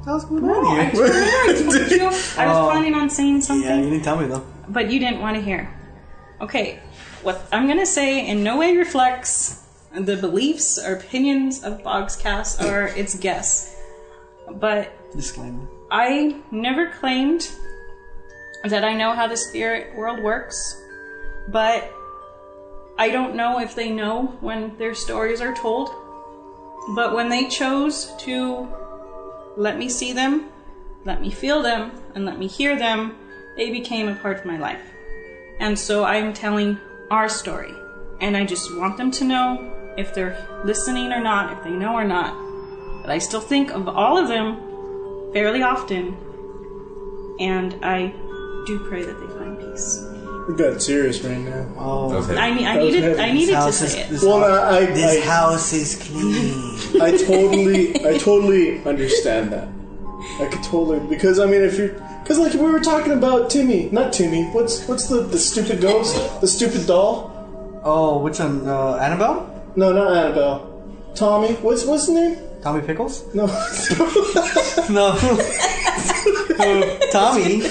What's going on here? I was planning on saying Yeah, something, you didn't tell me though. but you didn't want to hear. Okay, what I'm going to say in no way reflects the beliefs or opinions of Bogscast or its guests. But Disclaimer. I never claimed that I know how the spirit world works, but I don't know if they know when their stories are told. But when they chose to let me see them, let me feel them, and let me hear them, they became a part of my life. And so I'm telling our story. And I just want them to know, if they're listening or not, if they know or not, that I still think of all of them fairly often, and I do pray that they find peace. We got serious right now. Oh. Okay. I That was needed heavy. to House say is- it. This, Well, this house is clean. I totally understand that. I could totally, because I mean, because like we were talking about not Timmy. What's the stupid ghost? The stupid doll? Oh, which one? Annabelle? No, not Annabelle. Tommy. What's his name? Tommy Pickles? No. No. Tommy.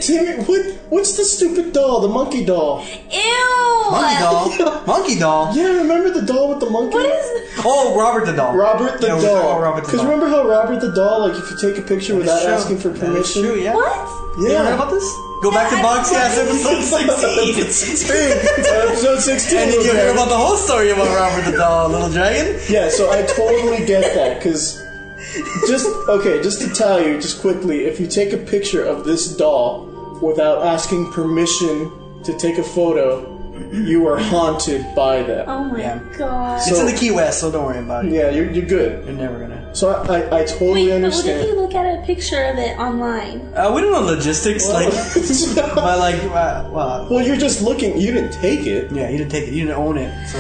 Timmy. What's the stupid doll? The monkey doll. Ew! Monkey doll. Monkey doll. Yeah, remember the doll with the monkey? What is Oh, Robert the doll. Robert the Yeah, we're talking doll. about Robert the Because doll. remember how Robert the doll, like if you take a picture without True. asking for That is permission. true, yeah. What? You ever heard about this? Go back to Bogscast episode 16. Episode 16. And you okay. hear about the whole story about Robert the doll, little dragon. Yeah, so I totally get that, because just to tell you, just quickly, if you take a picture of this doll without asking permission to take a photo, you are haunted by that. Oh my Yeah. god. It's in the Key West, so don't worry about it. Yeah, you're good. You're never gonna. So I totally Wait, but what if understand. you look at a picture of it online? We don't know logistics, like, but like, well, Well, you're just looking. You didn't take it. yeah, you didn't take it, you didn't own it, so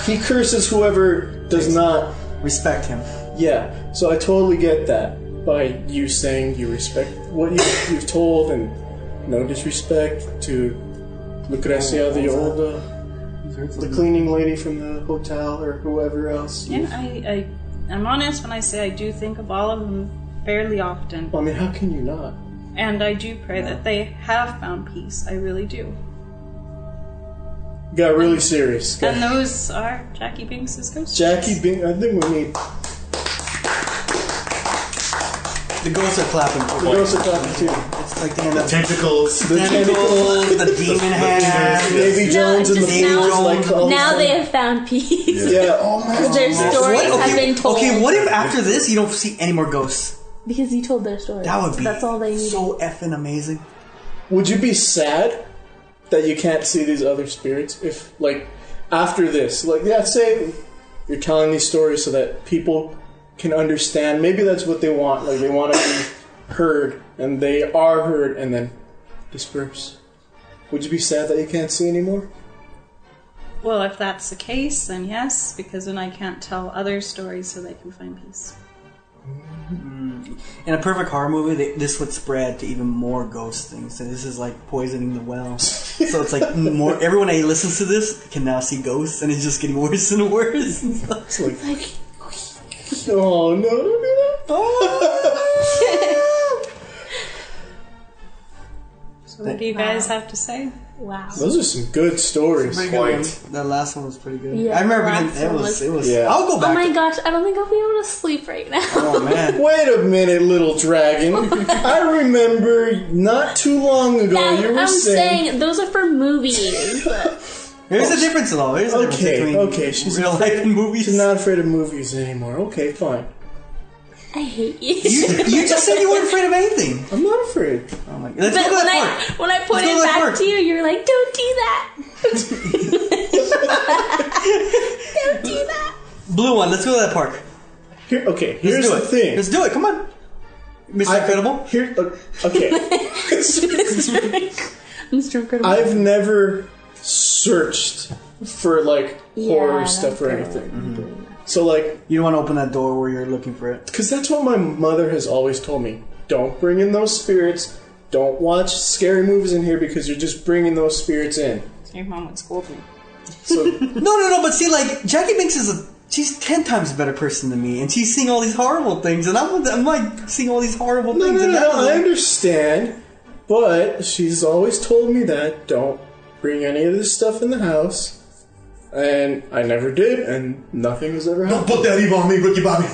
He curses whoever does not. respect him. Yeah, so I totally get that by you saying you respect what you've told and no disrespect to Lucrecia, the old, the cleaning lady from the hotel or whoever else. And I'm honest when I say I do think of all of them fairly often. I mean, how can you not? And I do pray that they have found peace. I really do. Got really serious. And those are Jackie Binks' ghosts. Jackie Binks, I think we need. The ghosts are clapping for The ghosts are talking too. It's like the end of Tentacles. The tentacles, the demon hand. Davy Jones and the just now- Blues, like all Now the they time. have found peace. Yeah. Oh my Their stories have been told. Okay, what if after this you don't see any more ghosts? Because you told their story. That would be That's all they needed. so effing amazing. Would you be sad that you can't see these other spirits if, like, after this, like, yeah, say you're telling these stories so that people can understand. Maybe that's what they want. Like, they want to be heard, and they are heard, and then disperse. Would you be sad that you can't see anymore? Well, if that's the case, then yes, because then I can't tell other stories so they can find peace. In a perfect horror movie, this would spread to even more ghost things. So this is like poisoning the well. So it's like more. Everyone that listens to this can now see ghosts, and it's just getting worse and worse. It's like, oh no! Don't do that. So what do you guys have to say? Wow. Those are some good stories. Pretty good one. That last one was pretty good. Yeah, I remember last it one was. Yeah. I'll go back. Oh my gosh, I don't think I'll be able to sleep right now. Oh man. Wait a minute, little dragon. I remember not too long ago you were I'm saying... saying those are for movies. There's a difference though. There's a difference between she's real life and movies. She's not afraid of movies anymore. Okay, fine. I hate you. You just said you weren't afraid of anything. I'm not afraid. Oh my god. Let's But go to that part. when I pointed back to you, you were like, "Don't do that." Don't do that. Blueone, let's go to that park. Here's Let's the do it. thing. Let's do it. Come on. Mr. Incredible. Okay. Mr. Incredible. I've never searched for, like, horror stuff or anything. So, like... You don't want to open that door where you're looking for it. Because that's what my mother has always told me. Don't bring in those spirits. Don't watch scary movies in here because you're just bringing those spirits in. Your mom would scold me. So No, but see, like, Jackie Binks she's 10 times a better person than me, and she's seeing all these horrible things, and I'm like seeing all these horrible things. No, I understand. But she's always told me that don't bring any of this stuff in the house. And I never did, and nothing has ever happened. Don't put that evil on me, Ricky Bobby.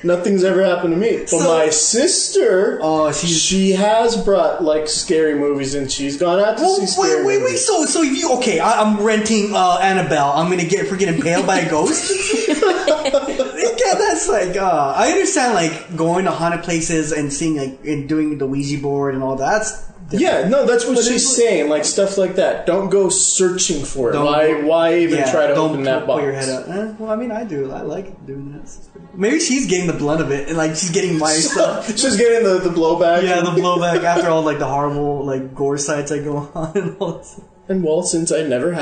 Nothing's ever happened to me. But my sister, she has brought, like, scary movies, and she's gone out to see scary movies. Wait. So if you I'm renting Annabelle. I'm gonna get impaled by a ghost. Yeah, that's like I understand, like, going to haunted places and seeing, like, and doing the Ouija board and all that. That's different. Yeah, no, that's what she's saying, like, stuff like that. Don't go searching for it. Why even try to open that box? Don't put your head up. Well, I mean, I do. I like doing that. Maybe she's getting the blunt of it, and, like, she's getting my stuff. She's getting the blowback. Yeah, the blowback after all, like, the horrible, like, gore sites I go on and all that stuff. And, well, since I've never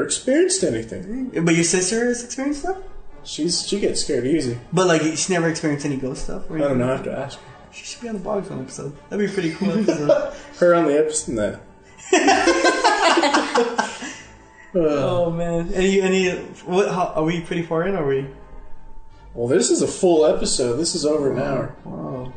experienced anything. But your sister has experienced stuff? She gets scared easy. But, like, she never experienced any ghost stuff? Or I don't know, I have to ask her. She should be on the Bogscast episode. That'd be a pretty cool episode. Her on the episode? No. Oh, man. Are we pretty far in, or are we? Well, this is a full episode. This is over an hour. Wow.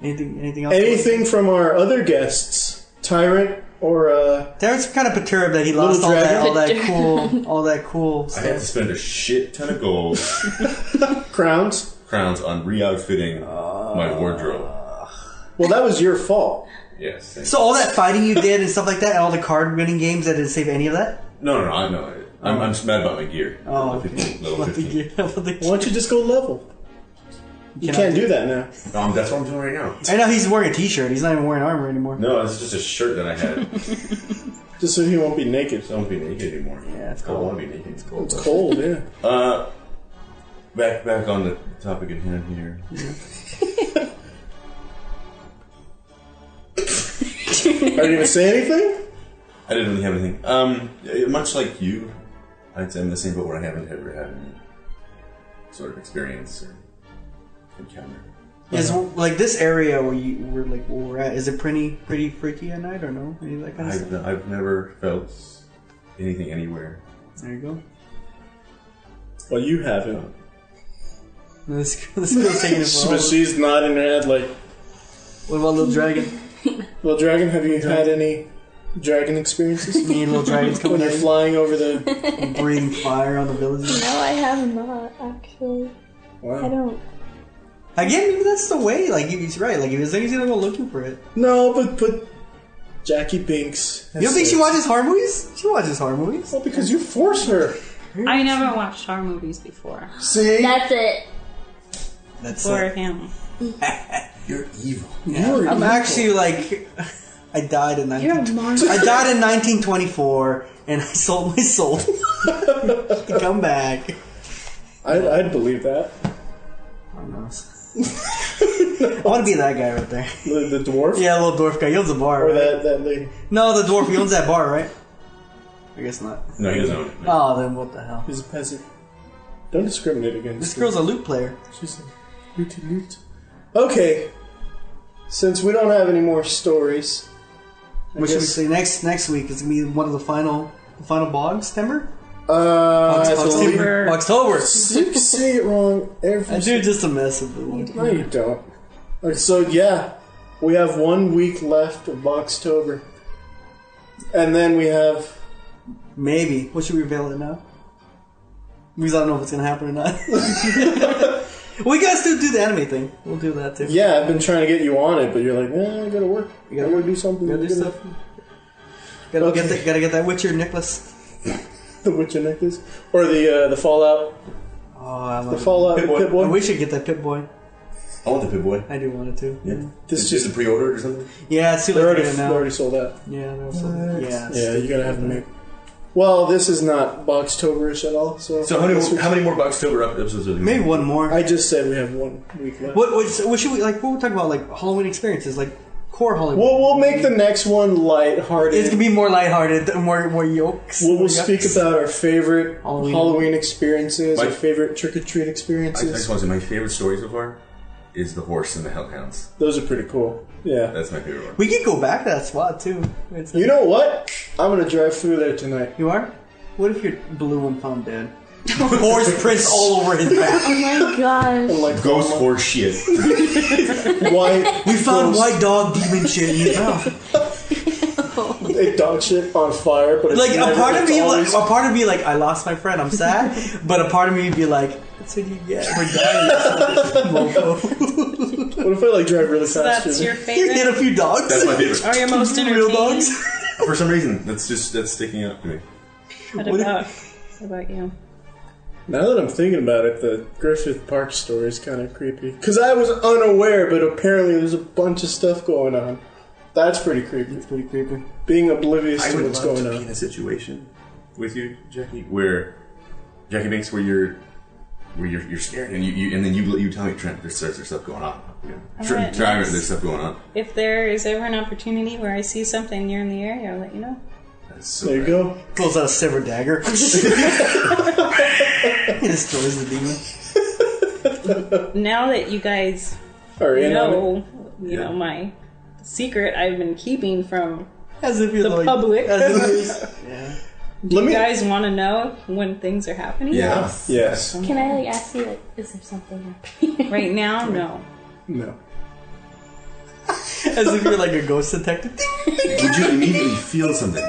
Anything else? Anything from our other guests? Tyrant or Tyrant's kind of perturbed that he lost all that cool I stuff. had to spend a shit ton of gold crowns? on re-outfitting my wardrobe. Well, that was your fault. Yes. So all that fighting you did and stuff like that, and all the card winning games, that didn't save any of that? No. I'm just mad about my gear. Oh, Level 15. Why don't you just go level? You can't do that now. That's what I'm doing right now. I know he's wearing a t-shirt. He's not even wearing armor anymore. No, it's just a shirt that I had. Just so he won't be naked. I won't be naked anymore. Yeah, it's I don't cold. want to be naked. It's cold. It's cold, yeah. Back on the topic at hand here. Are you gonna say anything? I didn't really have anything. Much like you, I'd say I'm in the same boat where I haven't ever had any sort of experience or encounter. Is like this area where we're at? Is it pretty freaky at night or no? Any of that kind of stuff? I've never felt anything anywhere. There you go. Well, you haven't. This girl's taking it for all. But she's nodding her head like, What about Little Dragon? Little Dragon, have you had any dragon experiences? Me and Little Dragon's When coming you're in, flying over the... breathing fire on the villages. No, I have not, actually. Wow. I don't. Again, maybe that's the way. Like, he's right. Like, as long as you don't go looking for it. No, but Jackie Binks... You don't think she watches horror movies? She watches horror movies. Well, because you force her. I never watched horror movies before. See? That's it. That's For it. him. You're evil. You're I'm evil. actually like... I died in You're a monster. I died in 1924, and I sold my soul to come back. I'd believe that. I don't know. I want to be that guy right there. The dwarf? Yeah, little dwarf guy. He owns a bar, Or right? that lady. No, the dwarf. He owns that bar, right? I guess not. No, he doesn't own it. Oh, then what the hell? He's a peasant. Don't discriminate against This her. girl's a lute player. She's a loot. Okay. Since we don't have any more stories, What should we say next week? Is gonna be one of the final bogs, Timber? Bogstober. Bogstober. You say it wrong every I do just a mess of it. No, you don't. Okay, so yeah, we have 1 week left of Bogstober, and then we have Maybe. What should we reveal it now? Because I don't know if it's gonna happen or not. We gotta still do the anime thing. We'll do that too. yeah. I've been trying to get you on it, but you're like, I gotta work. You gotta do something. Gotta do stuff. Gotta get that Witcher necklace. The Witcher necklace, or the Fallout. Oh, I love The Fallout Pip-Boy. We should get that Pip-Boy. I want the Pip-Boy. I do want it too. Yeah. This It's just a pre-order or something? Yeah, it's too They're late already, to get it they're now. already sold out. Yeah, they're also. Yeah. Yeah, you gotta have them make. Well, this is not Bogstoberish at all. So So how many more Bogstober episodes are there? Maybe one more. I just said we have 1 week left. What should we like? What we talk about? Like Halloween experiences, like core Halloween. We'll make the next one lighthearted. It's gonna be more lighthearted, more yolks. We'll speak about our favorite Halloween. Halloween experiences, My- our favorite trick-or-treat I experiences. just want to say my favorite story so far is the horse and the hellhounds. Those are pretty cool. Yeah. That's my favorite one. We could go back to that spot too. It's You know what? I'm gonna drive through there tonight. You are? What if your Blueone found dead? Horse prints all over his back. Oh my gosh. I'm like Ghost horse shit. white. We found ghost- white dog demon shit in his mouth. It dog shit on fire, but it's Like never, a part of it's me, like I lost my friend. I'm sad, but a part of me would be like, that's what you get for dying. Mofo. What if I like drive really So fast? that's your You hit favorite? a few dogs. That's my favorite. Or your most Real entertaining? dogs. For some reason, that's sticking out to me. What about you? Now that I'm thinking about it, the Griffith Park story is kind of creepy. Because I was unaware, but apparently there's a bunch of stuff going on. That's pretty creepy. It's pretty creepy. Being oblivious I to would what's love going to be on. in a situation with you, Jackie, where Jackie Binks, where you're scared, and you tell me, Trent, there's stuff going on. You know, Alright, Driver, nice. there's stuff going on. If there is ever an opportunity where I see something near in the area, I'll let you know. That's so There you rad. go. Pulls out a severed dagger. He destroys the demon. Now that you guys Or in on it. know, you know, my secret I've been keeping from As if you're the like, public. yeah. Do Let you me- guys want to know when things are happening? Yeah. Yes. Can I like ask you like, is there something happening? Right now, no. No. As if you're like a ghost detective. Would you immediately feel something?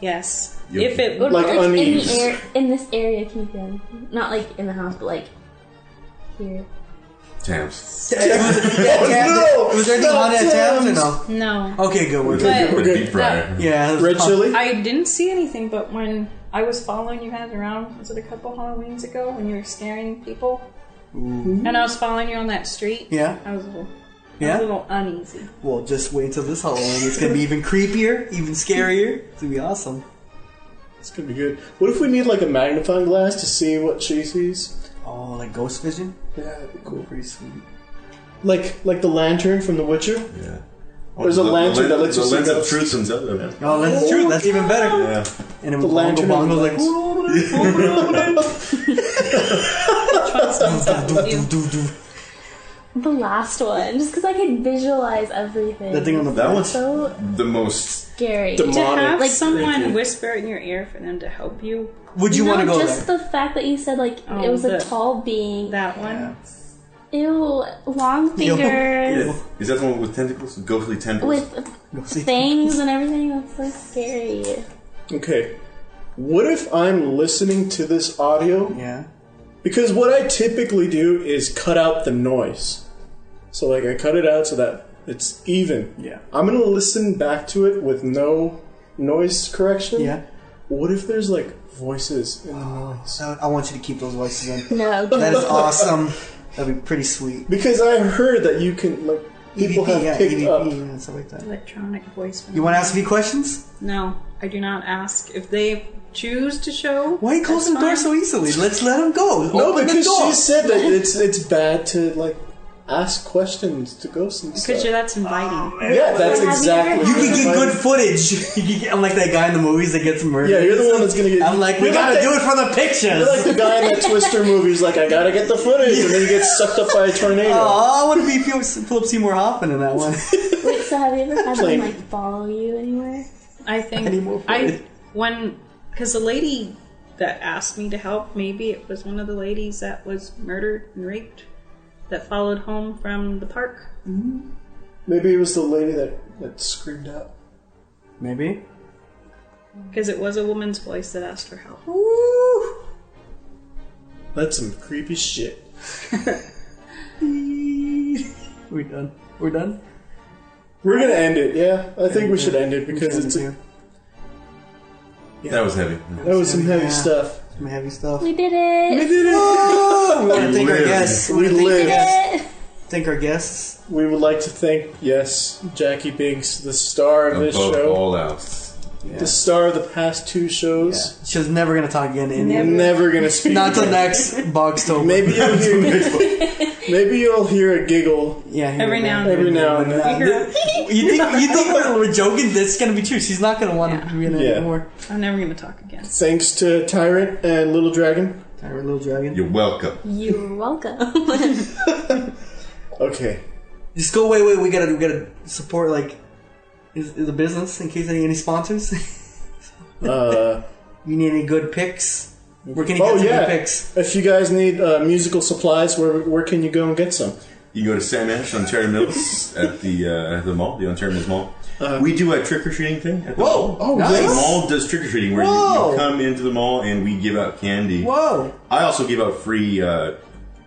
Yes. Yep. If it Like in unease. the air, in this area, can you feel anything? Not like in the house, but like here. Tams. Was there anything on at Tams or no? no. Okay, good. We're good. But We're good. Deep fryer. Yeah. Red chili? I didn't see anything, but when I was following you guys around, was it a couple Halloweens ago when you were scaring people? And I was following you on that street. Yeah. I was a little, Yeah? uneasy. Well, just wait till this Halloween. It's gonna be even creepier, even scarier. It's gonna be awesome. It's gonna be good. What if we need like a magnifying glass to see what she sees? Oh, like ghost vision? Yeah, that'd be cool. Pretty sweet. Like the lantern from The Witcher? Yeah. There's a lantern that lets you the see lens of ghosts. truth comes out of it. Oh, that's true. That's even better. Yeah. And then The lantern Bongo of like. The last one, just because I could visualize everything. That thing on the That one's so the most. scary. Demonic. To have Like- someone whisper in your ear for them to help you, Would you want to go just there? the fact that you said like Oh, it was a the- tall being. that one. Ew, long Yo. fingers Is that the one with tentacles? Ghostly tentacles? with Go see. fangs and everything. That's so scary. Okay. What if I'm listening to this audio? Yeah. Because what I typically do is cut out the noise. So like I cut it out so that it's even. Yeah. I'm gonna listen back to it with no noise correction. Yeah. What if there's like voices in the noise? I want you to keep those voices in. No, That is awesome. That'd be pretty sweet. Because I heard that you can like people EVP, have picked up. and stuff like that. Electronic voice. You want to ask a few questions? No, I do not ask. If they choose to show, Why are you closing the door that's so easily? Let's let them go. No, Open the because door. she said that it's bad to like ask questions to ghosts and stuff. Because that's inviting. Yeah, that's exactly. You can get good footage. I'm like that guy in the movies that gets murdered. Yeah, you're the one that's gonna get. I'm like, we gotta do it for the pictures. You're like the guy in that Twister movie who's like, I gotta get the footage, and then he gets sucked up by a tornado. Oh, I want to be Philip Seymour Hoffman in that one. Wait, so have you ever had them like follow you anywhere? I think because the lady that asked me to help, maybe it was one of the ladies that was murdered and raped that followed home from the park. Mm-hmm. Maybe it was the lady that screamed out. Maybe. Because it was a woman's voice that asked for help. Woo! That's some creepy shit. We're done. We're done? We're gonna end it, yeah. I think we should end it because it's a... Yeah. That was heavy. That was some heavy stuff. Some heavy stuff. We did it! We did it! We want to thank our guests. We lived. Thank our guests. We would like to thank, yes, Jackie Binks, the star of this Above show. all else. Yeah. The star of the past 2 shows. Yeah. She's never going to talk again. Never going to speak. Not till next Bogstober. Maybe you'll hear a giggle. Yeah, every now and then. You think we're joking? That's going to be true. She's not going to want to be in it anymore. I'm never going to talk again. Thanks to Tyrant and Little Dragon. Tyrant, Little Dragon. You're welcome. You're welcome. Okay. Just go. Wait. We gotta support is the business in case any sponsors. You need any good picks? Where can you get some good picks? If you guys need musical supplies, where can you go and get some? You can go to Sam Ash, Ontario Mills at the mall, the Ontario Mills Mall. We do a trick-or-treating thing at the mall. Oh, nice. The mall does trick-or-treating where you come into the mall and we give out candy. Whoa. I also give out free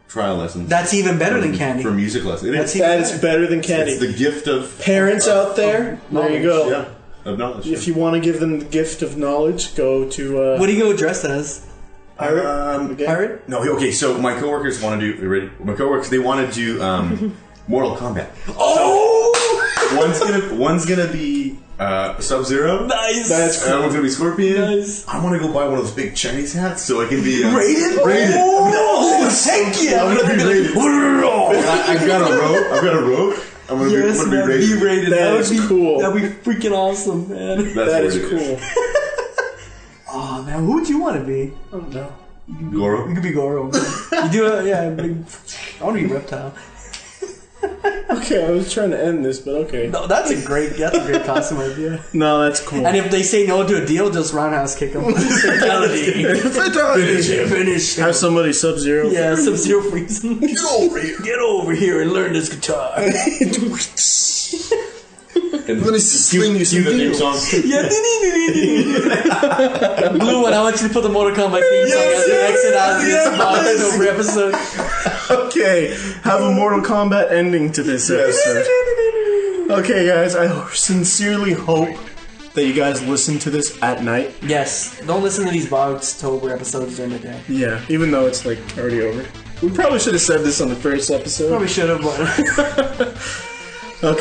trial lessons. That's even better than candy. For music lessons. That is better than candy. It's the gift of... Parents out there, there you go. Yeah, of knowledge. If you want to give them the gift of knowledge, go to... what do you go dressed as? Pirate? Pirate? No, okay, so my coworkers want to do... You ready? My coworkers, they want to do Mortal Kombat. Oh! So, one's gonna be Sub-Zero. Nice! That's cool. One's gonna be Scorpion. Nice. I want to go buy one of those big Chinese hats so I can be... Rated? Rated. Oh, heck yeah! I'm gonna be rated. I've got a robe. I'm gonna be rated. Be rated. That is cool. That'd be freaking awesome, man. That is cool. Oh man, who would you want to be? I don't know. Goro. You could be Goro. You do it, big. I want to be Reptile. Okay, I was trying to end this, but okay. No, that's a great costume idea. No, that's cool. And if they say no to a deal, just roundhouse kick them. Fatality. Finish. Have somebody Sub-Zero. Yeah, Sub-Zero freeze. Get over here. Get over here and learn this guitar. Let me sling you some theme song. Yeah. Blueone, I want you to put the Mortal Kombat theme song as the exit out of this October episode. Okay, have a Mortal Kombat ending to this episode. Okay, guys, I sincerely hope that you guys listen to this at night. Yes, don't listen to these Bogstober episodes during the day. Yeah, even though it's already over. We probably should have said this on the first episode. Probably should have, but... Okay.